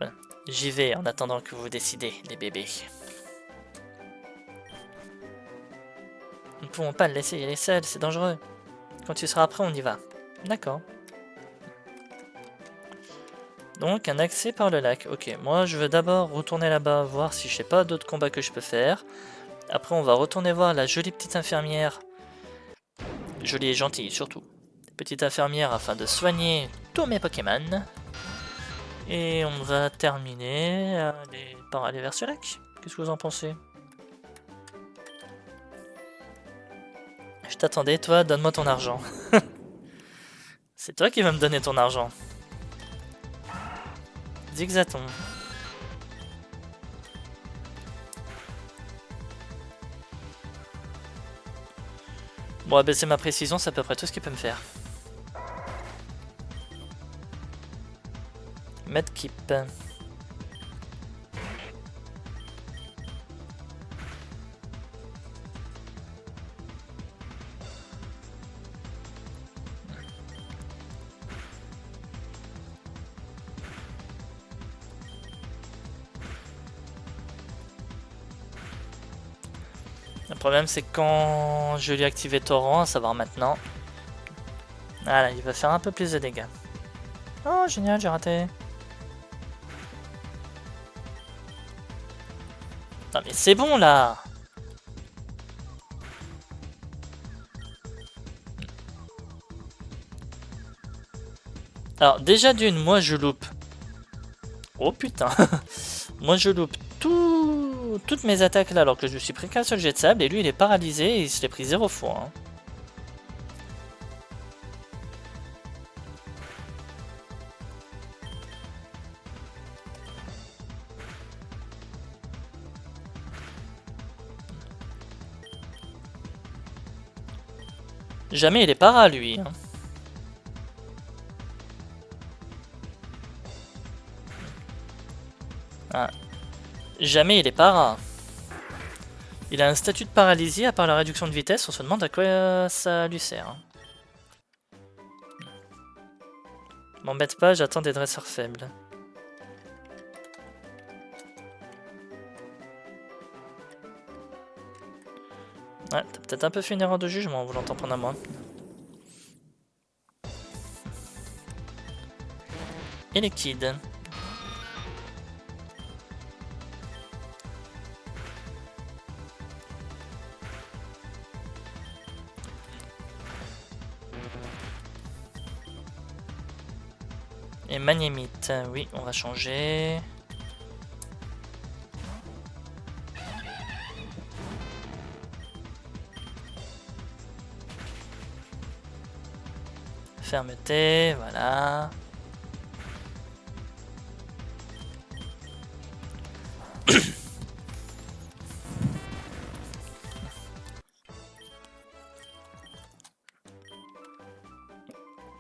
Ouais, j'y vais en attendant que vous décidez, les bébés. Nous ne pouvons pas le laisser y aller seul, c'est dangereux. Quand tu seras prêt, on y va. D'accord. Donc, un accès par le lac. Ok, moi je veux d'abord retourner là-bas, voir si je sais pas d'autres combats que je peux faire. Après, on va retourner voir la jolie petite infirmière. Jolie et gentille, surtout. Petite infirmière afin de soigner tous mes Pokémon. Et on va terminer par aller vers ce lac. Qu'est-ce que vous en pensez? Je t'attendais, toi, donne-moi ton argent. C'est toi qui vas me donner ton argent. Zigzaton. Bon, abaisser ma précision, c'est à peu près tout ce qu'il peut me faire. Medkip. Le problème c'est que quand je lui ai activé Torrent, à savoir maintenant, voilà, il va faire un peu plus de dégâts. Oh génial, j'ai raté. Non mais c'est bon là. Alors déjà d'une, moi je loupe. Oh putain. Moi je loupe toutes mes attaques là alors que je lui suis pris qu'un seul jet de sable et lui il est paralysé et il se l'est pris 0 fois. Hein. Jamais il est para lui. Hein. Ah. Jamais il est para. Il a un statut de paralysie, à part la réduction de vitesse, on se demande à quoi ça lui sert. Hein. M'embête pas, j'attends des dresseurs faibles. Ouais, t'as peut-être un peu fait une erreur de jugement en voulant t'en prendre à moi. Et les kids. Et Magnémite, oui, on va changer. Fermeté, voilà.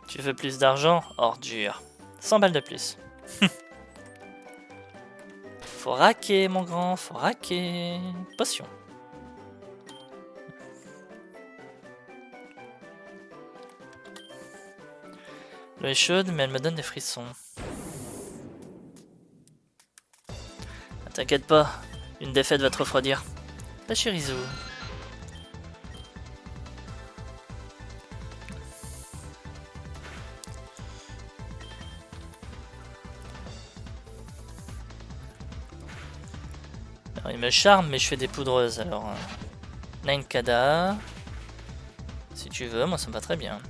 Tu veux plus d'argent? Ordure. 100 balles de plus. Faut raquer, mon grand, faut raquer. Potion. L'eau est chaude, mais elle me donne des frissons. T'inquiète pas, une défaite va te refroidir. La Chirizu. Alors, il me charme, mais je fais des poudreuses. Alors, Nankada. Si tu veux, moi ça me va très bien.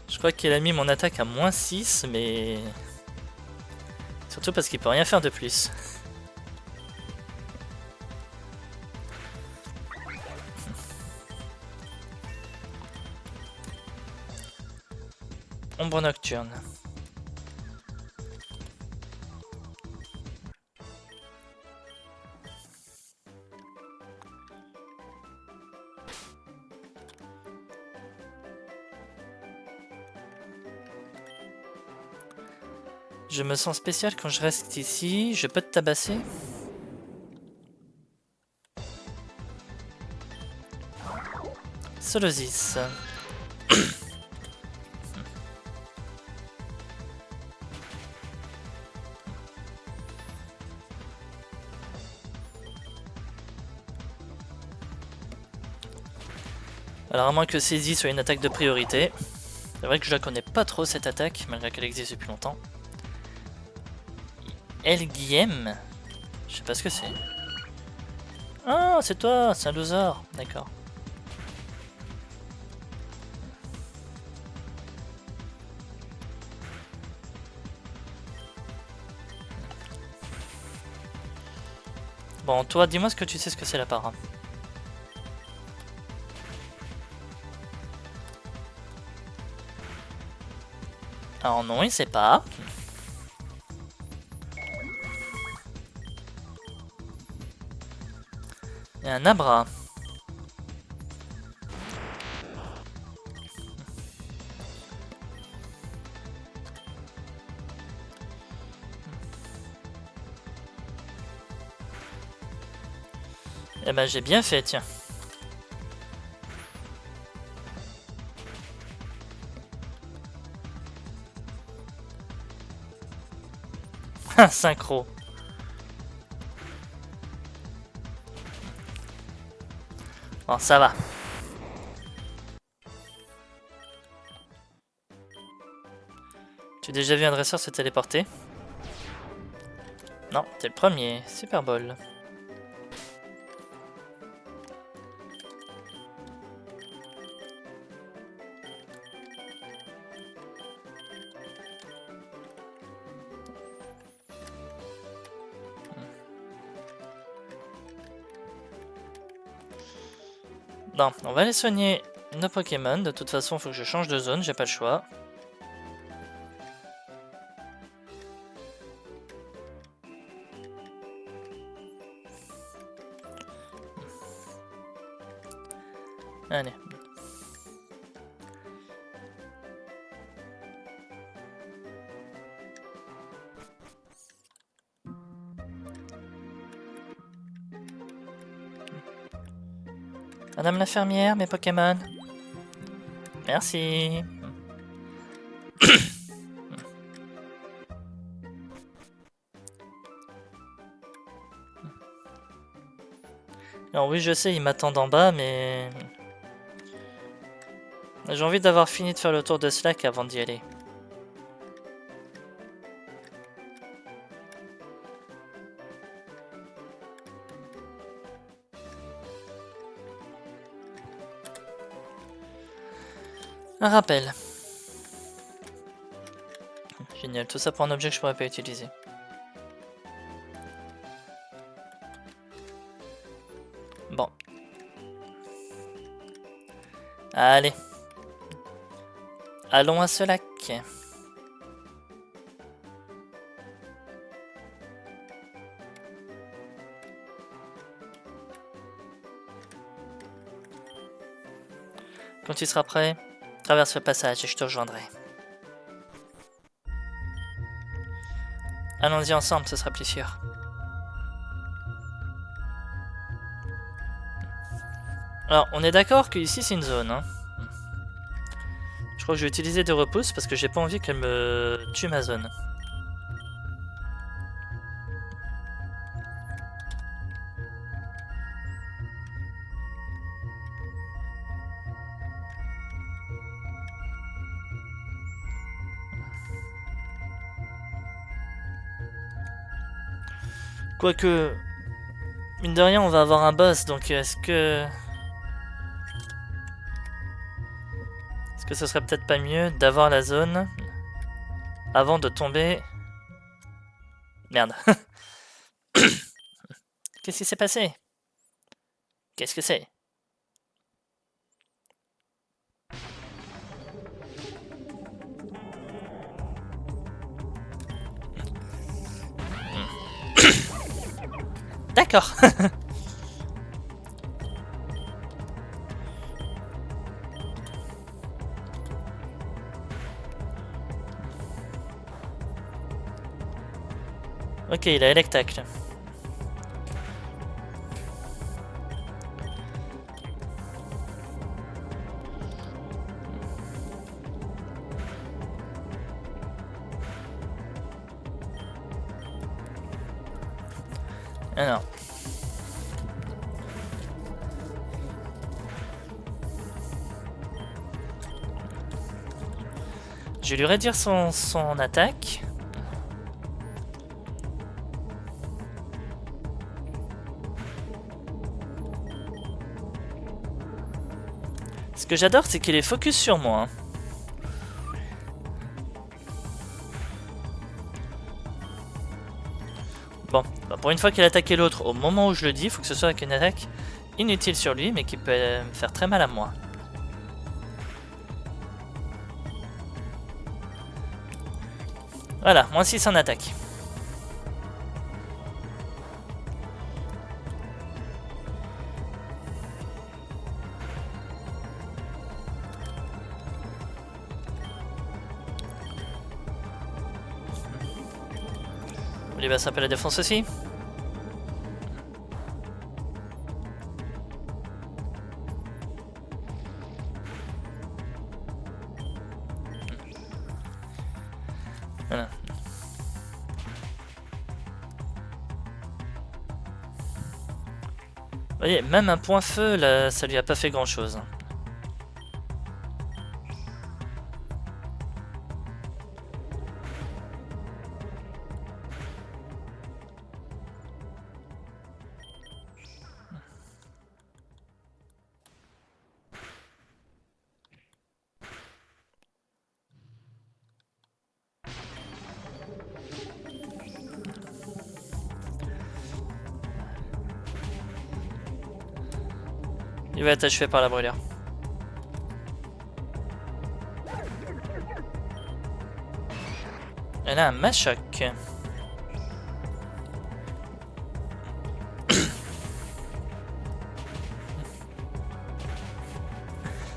Je crois qu'il a mis mon attaque à -6, mais... Surtout parce qu'il peut rien faire de plus. Ombre nocturne. Je me sens spécial quand je reste ici. Je peux te tabasser? Solosis. Alors à moins que saisie soit une attaque de priorité. C'est vrai que je la connais pas trop cette attaque, malgré qu'elle existe depuis longtemps. Elguiem? Je sais pas ce que c'est. Ah, c'est toi, c'est un loser. D'accord. Bon, toi, dis-moi ce que tu sais ce que c'est la para. Alors non, il sait pas. Il y a un abra. Eh ben j'ai bien fait, tiens. Synchro. Bon, ça va. Tu as déjà vu un dresseur se téléporter? Non, t'es le premier. Super Bowl. Non, on va aller soigner nos Pokémon. De toute façon, il faut que je change de zone, j'ai pas le choix. Allez. Madame la fermière, mes Pokémon. Merci. Alors oui, je sais, ils m'attendent en bas, mais... j'ai envie d'avoir fini de faire le tour de Slack avant d'y aller. Un rappel. Génial, tout ça pour un objet que je pourrais pas utiliser. Bon. Allez. Allons à ce lac. Quand tu seras prêt, traverse le passage et je te rejoindrai. Allons-y ensemble, ce sera plus sûr. Alors, on est d'accord que ici c'est une zone. Hein. Je crois que je vais utiliser des repousses parce que j'ai pas envie qu'elle me tue ma zone. Quoique, mine de rien, on va avoir un boss, donc est-ce que ce serait peut-être pas mieux d'avoir la zone avant de tomber... Merde. Qu'est-ce qui s'est passé? Qu'est-ce que c'est? D'accord. Ok, il a Electacle. Alors. Je vais lui réduire son attaque. Ce que j'adore, c'est qu'il est focus sur moi. Bon, bah pour une fois qu'il a attaqué l'autre au moment où je le dis, il faut que ce soit avec une attaque inutile sur lui, mais qui peut me faire très mal à moi. Voilà, moins 6 en attaque. Vous voulez passer un peu la défense aussi? Voilà. voyez, même un point feu, là, ça lui a pas fait grand chose. Il va être achevé par la brûlure. Elle a un machoc.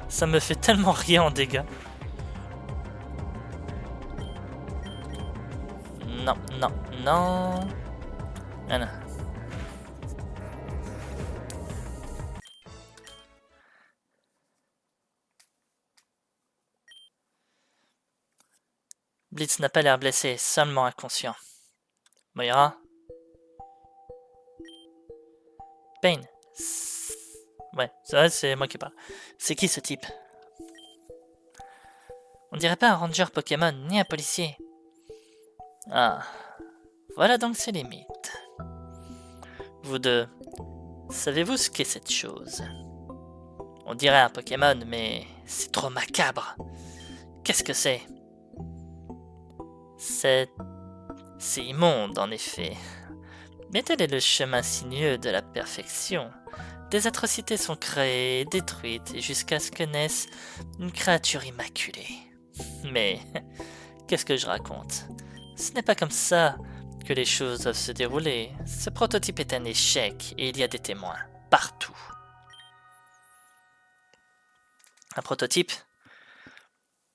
Ça me fait tellement rien en dégâts. Non, non, non. Ah non. Blitz n'a pas l'air blessé, seulement inconscient. Moira? Pain? Ouais, c'est moi qui parle. C'est qui ce type? On dirait pas un ranger Pokémon, ni un policier. Ah, voilà donc ses limites. Vous deux, savez-vous ce qu'est cette chose? On dirait un Pokémon, mais c'est trop macabre. Qu'est-ce que c'est? C'est immonde, en effet. Mais tel est le chemin sinueux de la perfection. Des atrocités sont créées, détruites, jusqu'à ce que naisse une créature immaculée. Mais qu'est-ce que je raconte? Ce n'est pas comme ça que les choses doivent se dérouler. Ce prototype est un échec et il y a des témoins partout. Un prototype?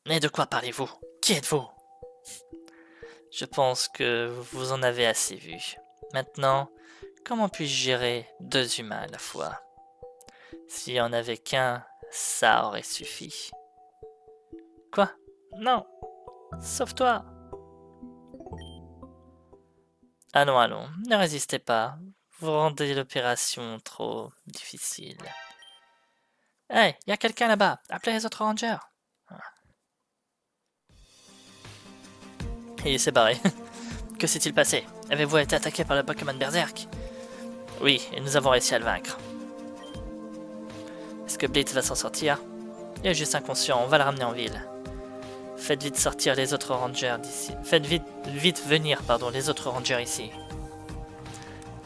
Mais de quoi parlez-vous? Qui êtes-vous? Je pense que vous en avez assez vu. Maintenant, comment puis-je gérer deux humains à la fois? S'il y en avait qu'un, ça aurait suffi. Quoi? Non! Sauve-toi! Allons, allons, ne résistez pas. Vous rendez l'opération trop difficile. Hey, y a quelqu'un là-bas! Appelez les autres rangers! Et il s'est barré. Que s'est-il passé? Avez-vous été attaqué par le Pokémon Berserk? Oui, et nous avons réussi à le vaincre. Est-ce que Blitz va s'en sortir? Il est juste inconscient, on va le ramener en ville. Faites vite sortir les autres rangers d'ici. Faites vite venir, pardon, les autres rangers ici.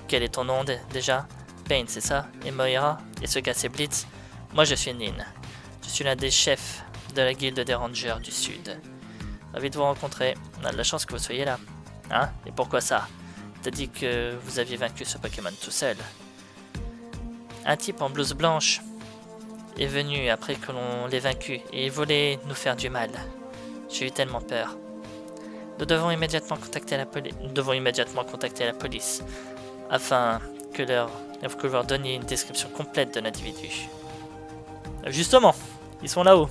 Quel est ton nom déjà? Pain, c'est ça? Et Moira? Et ce gars c'est Blitz? Moi je suis Nin. Je suis l'un des chefs de la guilde des rangers du sud. Ravi de vous rencontrer. On a de la chance que vous soyez là. Hein? Et pourquoi ça? T'as dit que vous aviez vaincu ce Pokémon tout seul. Un type en blouse blanche est venu après que l'on l'ait vaincu et il voulait nous faire du mal. J'ai eu tellement peur. Nous devons immédiatement contacter la police afin que vous leur donniez une description complète de l'individu. Justement, ils sont là-haut.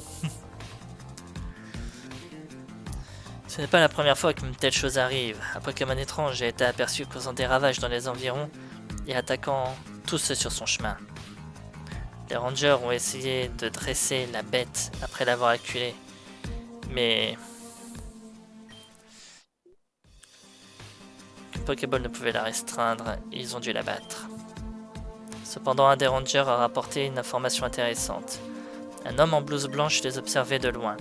Ce n'est pas la première fois qu'une telle chose arrive. Un Pokémon étrange a été aperçu causant des ravages dans les environs et attaquant tous ceux sur son chemin. Les rangers ont essayé de dresser la bête après l'avoir acculée, mais une Pokéball ne pouvait la restreindre et ils ont dû la battre. Cependant, un des rangers a rapporté une information intéressante. Un homme en blouse blanche les observait de loin.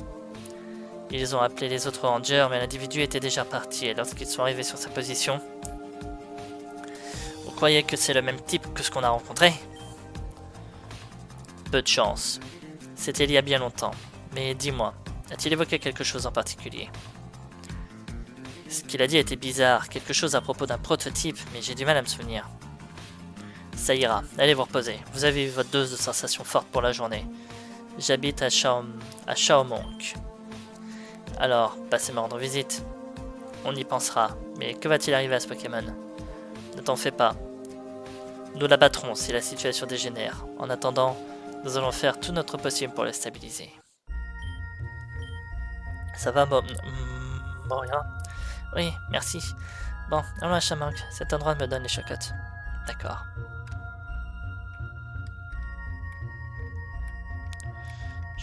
Ils ont appelé les autres rangers, mais l'individu était déjà parti, et lorsqu'ils sont arrivés sur sa position... Vous croyez que c'est le même type que ce qu'on a rencontré? Peu de chance. C'était il y a bien longtemps. Mais dis-moi, a-t-il évoqué quelque chose en particulier? Ce qu'il a dit était bizarre, quelque chose à propos d'un prototype, mais j'ai du mal à me souvenir. Ça ira, allez vous reposer. Vous avez eu votre dose de sensations fortes pour la journée. J'habite à Shaomonk. Alors, passez me rendre visite. On y pensera, mais que va-t-il arriver à ce Pokémon? Ne t'en fais pas. Nous l'abattrons si la situation dégénère. En attendant, nous allons faire tout notre possible pour le stabiliser. Ça va, bon, rien. Oui, merci. Bon, allons à Shaomonk. Cet endroit me donne les chocottes. D'accord.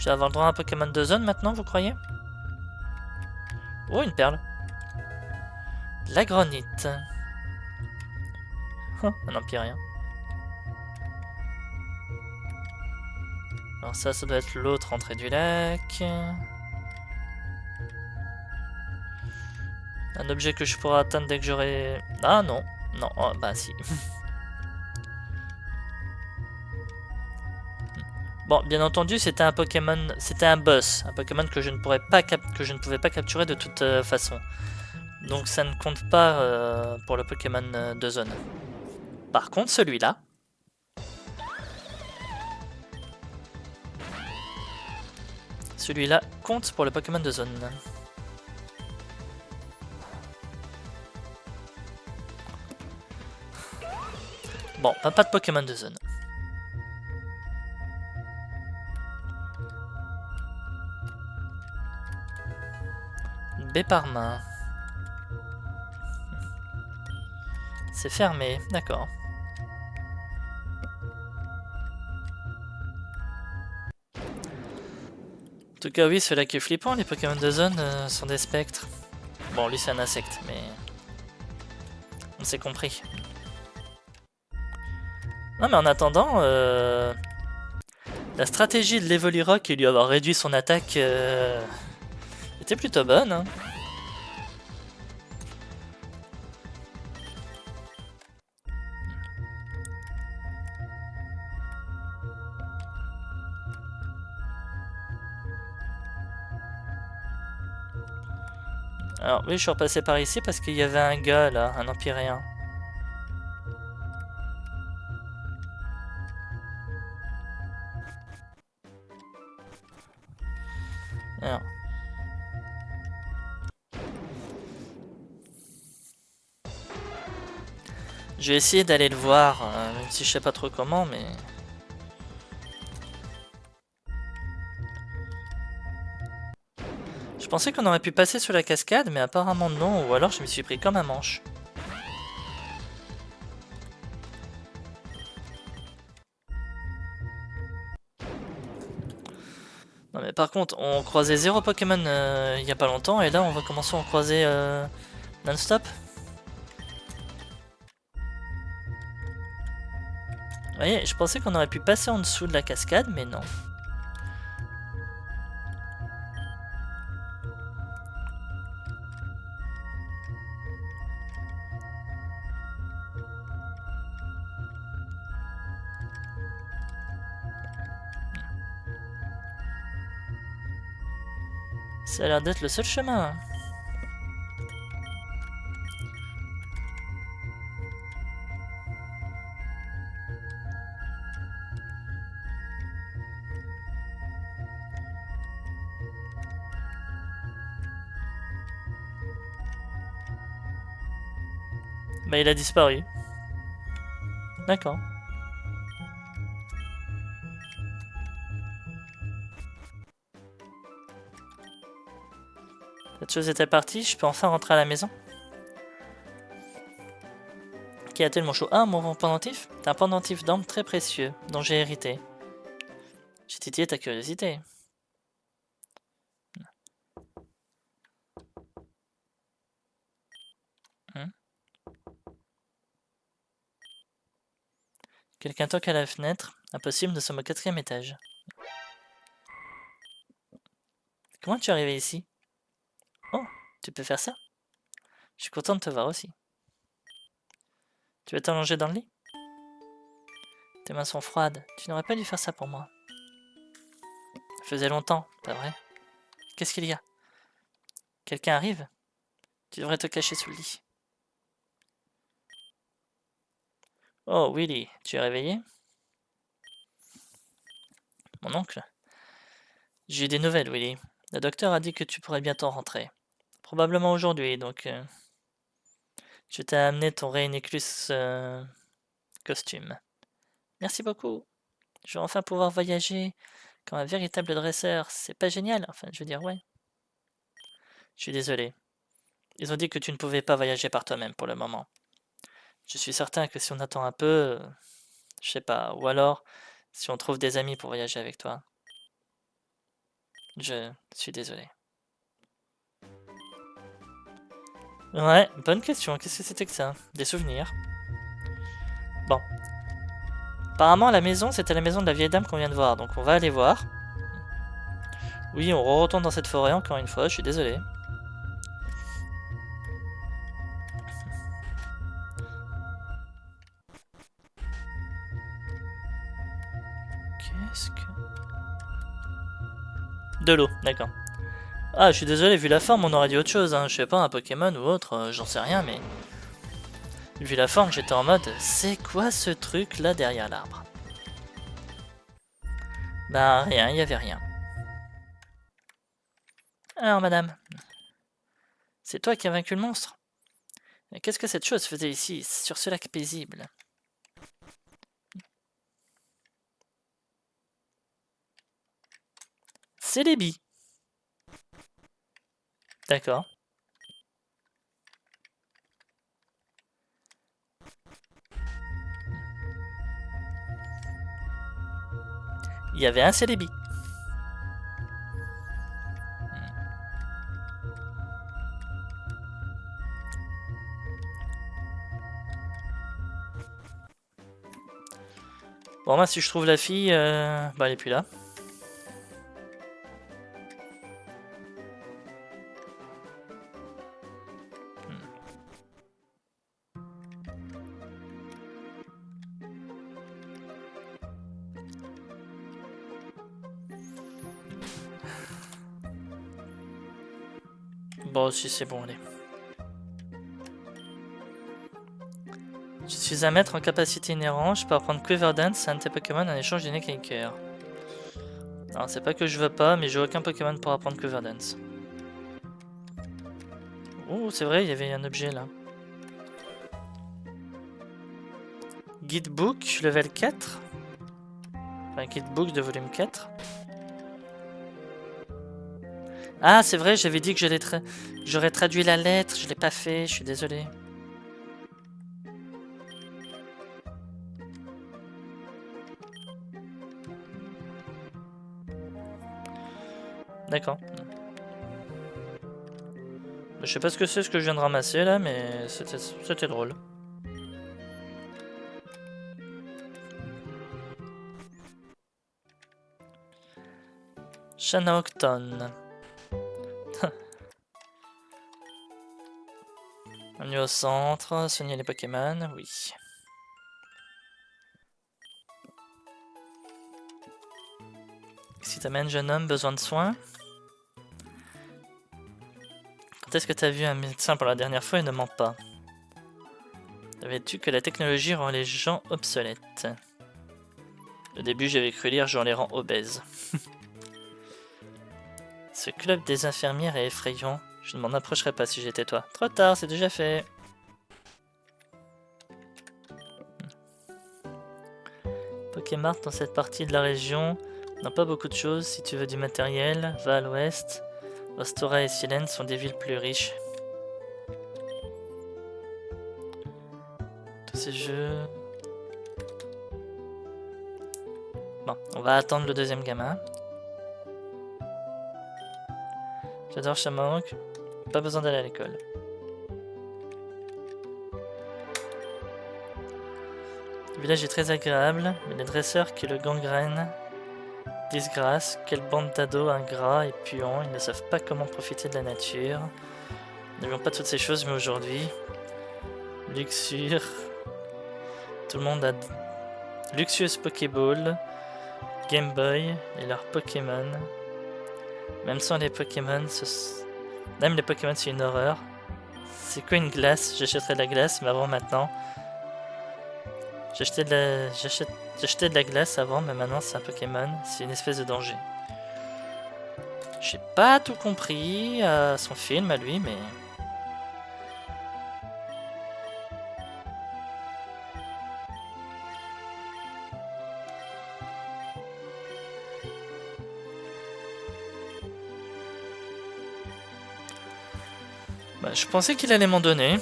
Je vais avoir le droit à un Pokémon de zone maintenant, vous croyez? Oh, une perle. La granite. Oh, un empyrien. Alors ça doit être l'autre entrée du lac. Un objet que je pourrais atteindre dès que j'aurai... Ah non, non, oh, bah si. Bon, bien entendu, c'était un Pokémon, c'était un boss, un Pokémon que je ne pouvais pas capturer de toute façon. Donc ça ne compte pas pour le Pokémon de zone. Par contre, celui-là, compte pour le Pokémon de zone. Bon, pas de Pokémon de zone. B par main. C'est fermé, d'accord. En tout cas, oui, ceux-là qui est flippant, les Pokémon de zone sont des spectres. Bon, lui c'est un insecte, mais... on s'est compris. Non, mais en attendant, la stratégie de l'Evolirock et lui avoir réduit son attaque était plutôt bonne. Hein. Alors oui, je suis repassé par ici parce qu'il y avait un gars là, un empyrien. Alors. Je vais essayer d'aller le voir, même si je sais pas trop comment, mais... Je pensais qu'on aurait pu passer sur la cascade, mais apparemment non, ou alors je me suis pris comme un manche. Non mais par contre, on croisait 0 Pokémon il y a pas longtemps, et là on va commencer à en croiser non-stop. Vous voyez, je pensais qu'on aurait pu passer en dessous de la cascade, mais non. Ça a l'air d'être le seul chemin. Bah il a disparu. D'accord. Cette chose était partie, je peux enfin rentrer à la maison. Qui a-t-il mon chou? Ah, mon pendentif? C'est un pendentif d'ambre très précieux, dont j'ai hérité. J'ai titillé ta curiosité. Quelqu'un toque à la fenêtre. Impossible, nous sommes au 4e étage. Comment tu es arrivé ici? Oh, tu peux faire ça? Je suis content de te voir aussi. Tu veux t'allonger dans le lit? Tes mains sont froides. Tu n'aurais pas dû faire ça pour moi. Ça faisait longtemps, pas vrai? Qu'est-ce qu'il y a? Quelqu'un arrive? Tu devrais te cacher sous le lit. Oh, Willy, tu es réveillé? Mon oncle? J'ai eu des nouvelles, Willy. Le docteur a dit que tu pourrais bientôt rentrer. Probablement aujourd'hui, donc... je t'ai amené ton Rhénéclus costume. Merci beaucoup. Je vais enfin pouvoir voyager comme un véritable dresseur. C'est pas génial? Enfin, je veux dire, ouais. Je suis désolé. Ils ont dit que tu ne pouvais pas voyager par toi-même pour le moment. Je suis certain que si on attend un peu, je sais pas, ou alors si on trouve des amis pour voyager avec toi. Je suis désolé. Ouais, bonne question. Qu'est-ce que c'était que ça? Des souvenirs. Bon. Apparemment, la maison, c'était la maison de la vieille dame qu'on vient de voir. Donc, on va aller voir. Oui, on retourne dans cette forêt encore une fois. Je suis désolé. Qu'est-ce que... De l'eau, d'accord. Ah, je suis désolé, vu la forme, on aurait dit autre chose, hein. Je sais pas, un Pokémon ou autre, j'en sais rien, mais... Vu la forme, j'étais en mode, c'est quoi ce truc là derrière l'arbre? Bah rien, il y avait rien. Alors madame, c'est toi qui as vaincu le monstre? Mais qu'est-ce que cette chose faisait ici, sur ce lac paisible? C'est les billes. D'accord. Il y avait un Celebi. Bon, moi, si je trouve la fille, bah, elle est plus là. Bon, si c'est bon, allez. Je suis un maître en capacité inhérente, je peux apprendre Quiver Dance à un de tes Pokémon en échange d'une équerre. Alors, c'est pas que je veux pas, mais j'ai aucun Pokémon pour apprendre Quiver Dance. Oh, c'est vrai, il y avait un objet là. Guidebook, level 4. Enfin, guidebook de volume 4. Ah, c'est vrai, j'avais dit que j'aurais traduit la lettre, je l'ai pas fait, je suis désolé. D'accord. Je sais pas ce que c'est ce que je viens de ramasser là, mais c'était drôle. Shanna Octon. On est au centre, soigner les Pokémon, oui. Si t'amènes jeune homme, besoin de soins. Quand est-ce que t'as vu un médecin pour la dernière fois et ne ment pas? Savais-tu que la technologie rend les gens obsolètes? Au début, j'avais cru lire j'en les rends obèses. Ce club des infirmières est effrayant. Je ne m'en approcherai pas si j'étais toi. Trop tard, c'est déjà fait. Pokémart dans cette partie de la région n'a pas beaucoup de choses. Si tu veux du matériel, va à l'ouest. Ostora et Silène sont des villes plus riches. Tous ces jeux... Bon, on va attendre le deuxième gamin. J'adore Chamaok. Pas besoin d'aller à l'école. Le village est très agréable, mais les dresseurs qui le gangrènent... Disgrâce, quelle bande d'ados ingrats et puants, ils ne savent pas comment profiter de la nature. Nous n'avions pas toutes ces choses, mais aujourd'hui... Luxure... Tout le monde a... Luxueuse Pokéball, Game Boy et leurs Pokémon. Même sans les Pokémon, même les Pokémon c'est une horreur. C'est quoi une glace? J'achèterais de la glace, mais avant maintenant. J'achetais de la glace avant, mais maintenant c'est un Pokémon. C'est une espèce de danger. J'ai pas tout compris à son film, à lui, mais... Bah, je pensais qu'il allait m'en donner.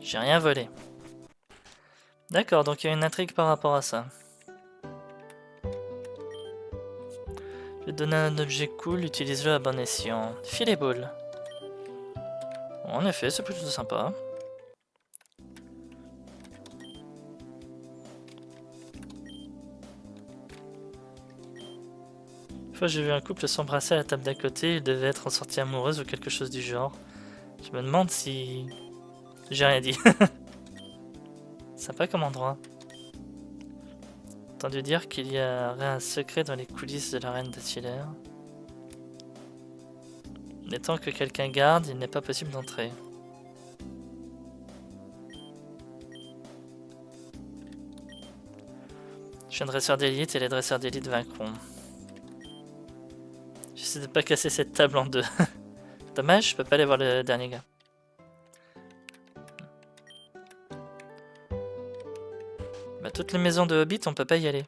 J'ai rien volé. D'accord, donc il y a une intrigue par rapport à ça. Je vais te donner un objet cool, utilise-le à bon escient. Filet ball. Bon, en effet, c'est plutôt sympa. Une fois j'ai vu un couple s'embrasser à la table d'à côté, ils devaient être en sortie amoureuse ou quelque chose du genre. Je me demande si... J'ai rien dit. Sympa comme endroit. Entendu dire qu'il y aurait un secret dans les coulisses de la reine de Tiller. Mais tant que quelqu'un garde, il n'est pas possible d'entrer. Je suis un dresseur d'élite et les dresseurs d'élite vaincront. J'essaie de pas casser cette table en deux. Dommage, je peux pas aller voir le dernier gars. Bah, toutes les maisons de Hobbit, on peut pas y aller.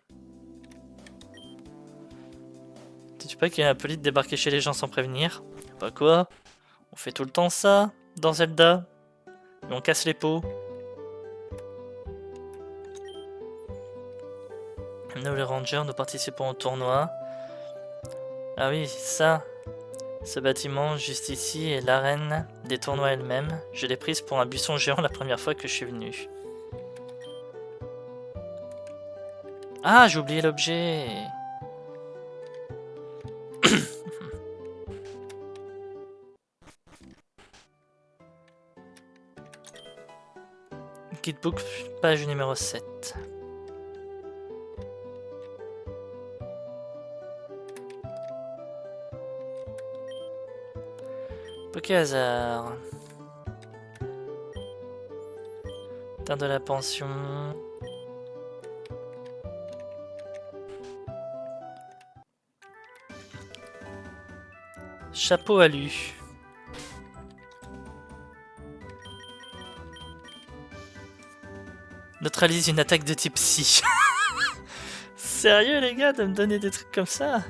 Sais-tu pas qu'il y a un poli de débarquer chez les gens sans prévenir? Pas quoi? On fait tout le temps ça dans Zelda. Et on casse les pots. Nous les rangers, nous participons au tournoi. Ah oui, ça. Ce bâtiment juste ici est l'arène des tournois elle-même. Je l'ai prise pour un buisson géant la première fois que je suis venu. Ah, j'ai oublié l'objet. Guidebook, page numéro 7. Poké hasard. Terre de la pension. Chapeau alu. Neutralise une attaque de type psy. Sérieux les gars de me donner des trucs comme ça?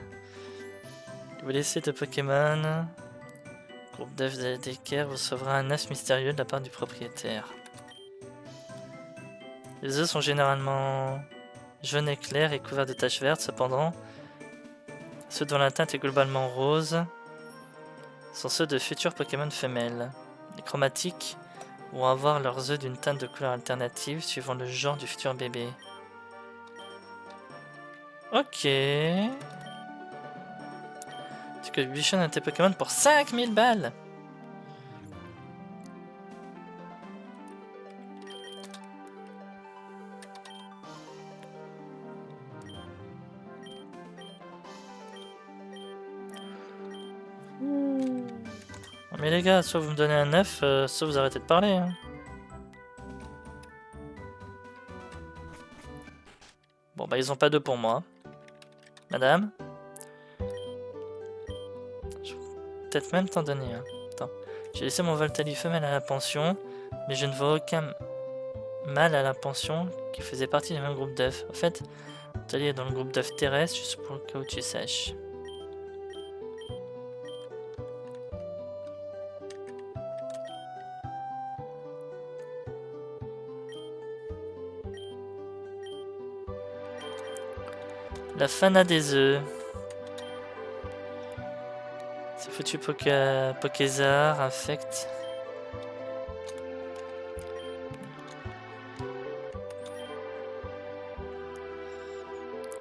Vous laissez de Pokémon. Groupe d'œufs d'équerre recevra un œuf mystérieux de la part du propriétaire. Les œufs sont généralement jaunes et clairs et couverts de taches vertes, cependant, ceux dont la teinte est globalement rose sont ceux de futurs Pokémon femelles. Les chromatiques vont avoir leurs œufs d'une teinte de couleur alternative suivant le genre du futur bébé. Ok. Tu peux bichonner un de tes Pokémon pour 5000 balles. Mais les gars, soit vous me donnez un œuf, soit vous arrêtez de parler. Hein. Bon bah ils ont pas d'œufs pour moi. Madame, je vais peut-être même t'en donner un. Attends. J'ai laissé mon Voltali femelle à la pension, mais je ne vois aucun mâle à la pension qui faisait partie du même groupe d'œufs. En fait, Voltali est dans le groupe d'œufs terrestre, juste pour le cas où tu saches. La Fana des œufs. C'est foutu Pokézar, infect.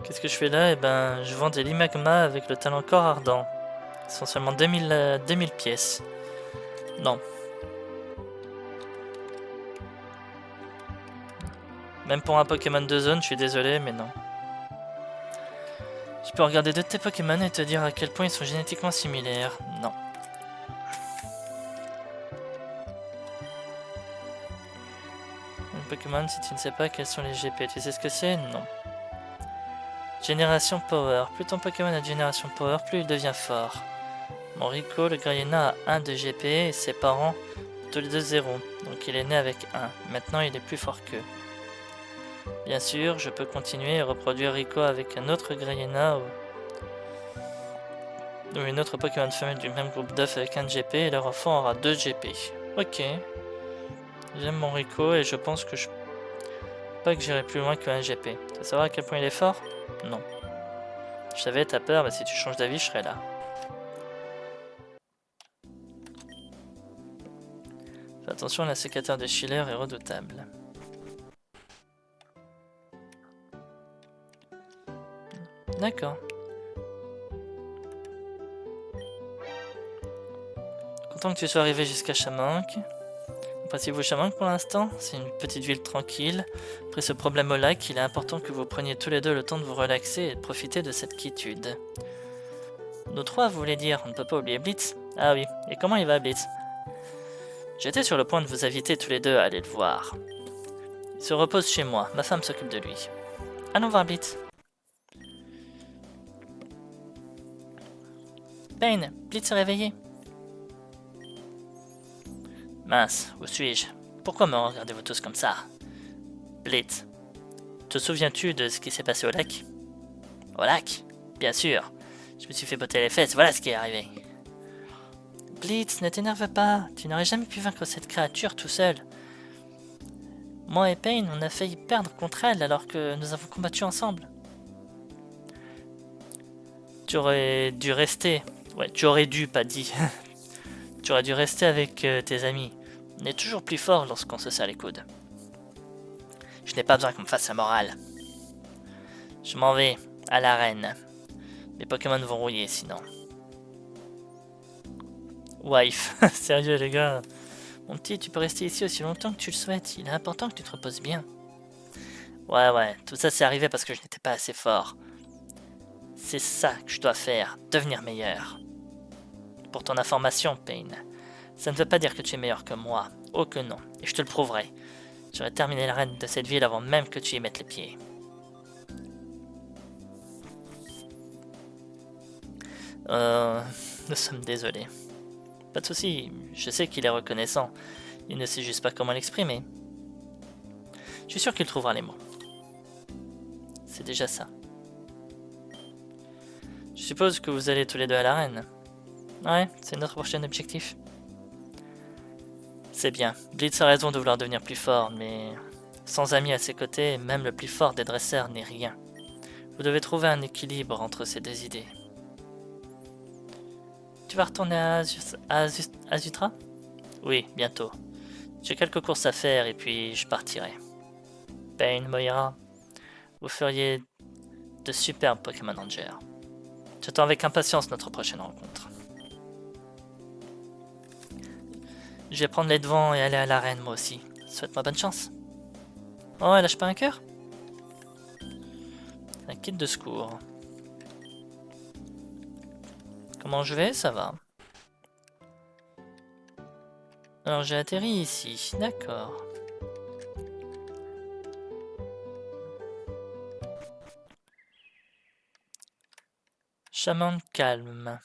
Qu'est-ce que je fais là? Eh ben, je vends des Limagma avec le talent corps ardent. Ils sont seulement 2000 pièces. Non. Même pour un Pokémon de zone, je suis désolé, mais non. Je peux regarder deux de tes Pokémon et te dire à quel point ils sont génétiquement similaires. Non. Un Pokémon, si tu ne sais pas quels sont les GP, tu sais ce que c'est? Non. Génération Power. Plus ton Pokémon a de génération Power, plus il devient fort. Mon Rico, le Grayena, a 1 de GP et ses parents, tous les deux 0. Donc il est né avec 1. Maintenant il est plus fort qu'eux. Bien sûr, je peux continuer et reproduire Rico avec un autre Grayena ou une autre Pokémon femelle du même groupe d'œufs avec 1 GP et leur enfant aura 2 GP. Ok. J'aime mon Rico et je pense que je... Pas que j'irai plus loin qu'un GP. Tu veux savoir à quel point il est fort? Non. Je savais, t'as peur, mais si tu changes d'avis, je serai là. Fais attention, la sécateur de Schiller est redoutable. D'accord. Content que tu sois arrivé jusqu'à Chamanque. Passez-vous Chamanque pour l'instant? C'est une petite ville tranquille. Après ce problème au lac, il est important que vous preniez tous les deux le temps de vous relaxer et de profiter de cette quiétude. Nous trois, vous voulez dire? On ne peut pas oublier Blitz? Ah oui, et comment il va Blitz? J'étais sur le point de vous inviter tous les deux à aller le voir. Il se repose chez moi, ma femme s'occupe de lui. Allons voir Blitz. Payne, Blitz est réveillé. Mince, où suis-je? Pourquoi me regardez-vous tous comme ça? Blitz, te souviens-tu de ce qui s'est passé au lac? Au lac? Bien sûr. Je me suis fait botter les fesses, voilà ce qui est arrivé. Blitz, ne t'énerve pas, tu n'aurais jamais pu vaincre cette créature tout seul. Moi et Payne, on a failli perdre contre elle alors que nous avons combattu ensemble. Tu aurais dû rester. Ouais, tu aurais dû, pas dit. Tu aurais dû rester avec tes amis. On est toujours plus fort lorsqu'on se serre les coudes. Je n'ai pas besoin qu'on me fasse la morale. Je m'en vais, à l'arène. Mes Pokémon vont rouiller sinon. Wife, sérieux les gars. Mon petit, tu peux rester ici aussi longtemps que tu le souhaites. Il est important que tu te reposes bien. Ouais, tout ça c'est arrivé parce que je n'étais pas assez fort. C'est ça que je dois faire, devenir meilleur. Pour ton information, Payne, ça ne veut pas dire que tu es meilleur que moi. Oh que non, et je te le prouverai. J'aurai terminé l'arène de cette ville avant même que tu y mettes les pieds. Nous sommes désolés. Pas de soucis, je sais qu'il est reconnaissant. Il ne sait juste pas comment l'exprimer. Je suis sûr qu'il trouvera les mots. C'est déjà ça. Je suppose que vous allez tous les deux à l'arène. Ouais, c'est notre prochain objectif. C'est bien. Blitz a raison de vouloir devenir plus fort, mais sans amis à ses côtés, même le plus fort des dresseurs n'est rien. Vous devez trouver un équilibre entre ces deux idées. Tu vas retourner à Azutra? Oui, bientôt. J'ai quelques courses à faire et puis je partirai. Payne, Moira, vous feriez de superbes Pokémon Rangers. J'attends avec impatience notre prochaine rencontre. Je vais prendre les devants et aller à l'arène moi aussi. Souhaite-moi bonne chance. Oh, elle lâche pas un cœur? Un kit de secours. Comment je vais? Ça va. Alors j'ai atterri ici, d'accord. Chaman calme.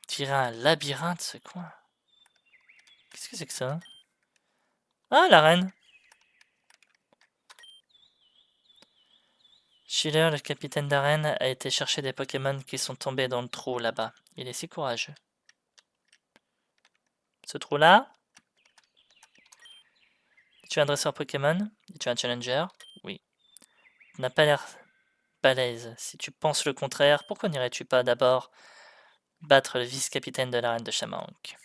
Tirer un labyrinthe ce coin. Qu'est-ce que c'est que ça? Ah, la reine! Schiller, le capitaine d'arène, a été chercher des Pokémon qui sont tombés dans le trou là-bas. Il est si courageux. Ce trou-là? Tu es un dresseur Pokémon? Tu es un challenger? Oui. Tu n'as pas l'air balèze. Si tu penses le contraire, pourquoi n'irais-tu pas d'abord battre le vice-capitaine de l'arène de Chamanque?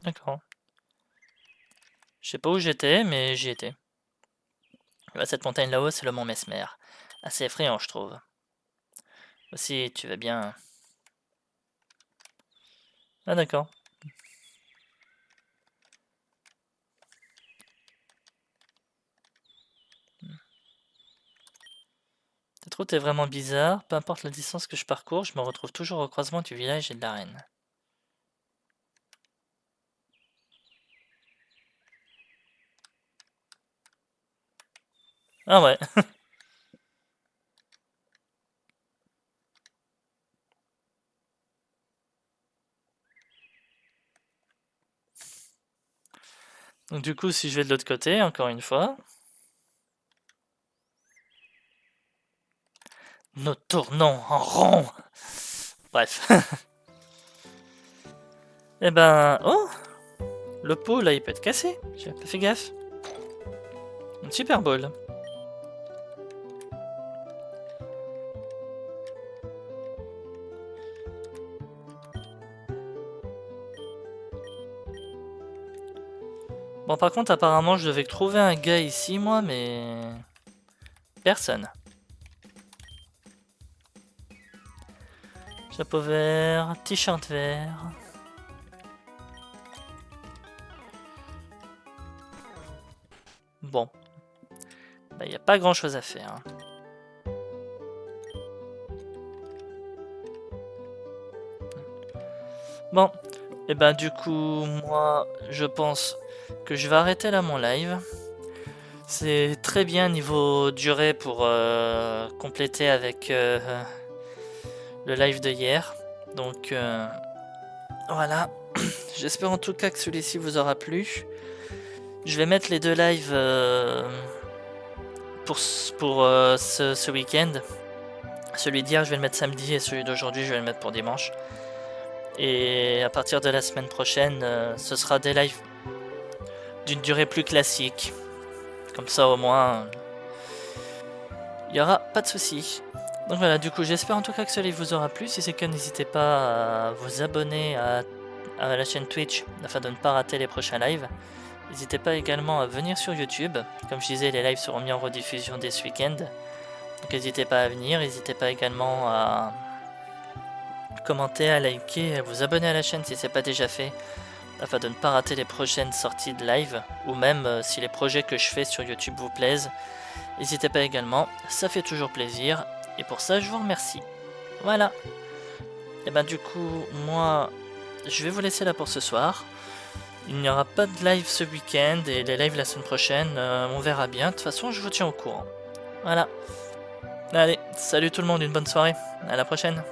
D'accord. Je sais pas où j'étais, mais j'y étais. Cette montagne là-haut, c'est le mont Mesmer. Assez effrayant, je trouve. Aussi, tu vas bien... Ah d'accord. Cette route est vraiment bizarre. Peu importe la distance que je parcours, je me retrouve toujours au croisement du village et de l'arène. Ah ouais. Donc du coup, si je vais de l'autre côté, encore une fois... Nous tournons en rond. Bref. Eh ben... Oh, le pot, là, il peut être cassé. J'ai pas fait gaffe. Une super ball. Bon, par contre, apparemment, je devais trouver un gars ici, moi, mais... Personne. Chapeau vert, t-shirt vert. Bon. Bah, y a pas grand chose à faire. Hein. Bon. Et ben du coup, moi, je pense que je vais arrêter là mon live. C'est très bien niveau durée pour compléter avec le live de hier. Donc voilà. J'espère en tout cas que celui-ci vous aura plu. Je vais mettre les deux lives pour ce week-end. Celui d'hier, je vais le mettre samedi et celui d'aujourd'hui, je vais le mettre pour dimanche. Et à partir de la semaine prochaine, ce sera des lives d'une durée plus classique. Comme ça, au moins, il n'y aura pas de soucis. Donc voilà, du coup, j'espère en tout cas que ce live vous aura plu. Si c'est le cas, n'hésitez pas à vous abonner à la chaîne Twitch afin de ne pas rater les prochains lives. N'hésitez pas également à venir sur YouTube. Comme je disais, les lives seront mis en rediffusion dès ce week-end. Donc n'hésitez pas à venir. N'hésitez pas également à commenter, à liker, à vous abonner à la chaîne si ce n'est pas déjà fait, afin de ne pas rater les prochaines sorties de live, ou même si les projets que je fais sur YouTube vous plaisent. N'hésitez pas également, ça fait toujours plaisir, et pour ça je vous remercie. Voilà. Et ben du coup, moi, je vais vous laisser là pour ce soir. Il n'y aura pas de live ce week-end, et les lives la semaine prochaine, on verra bien. De toute façon, je vous tiens au courant. Voilà. Allez, salut tout le monde, une bonne soirée. À la prochaine.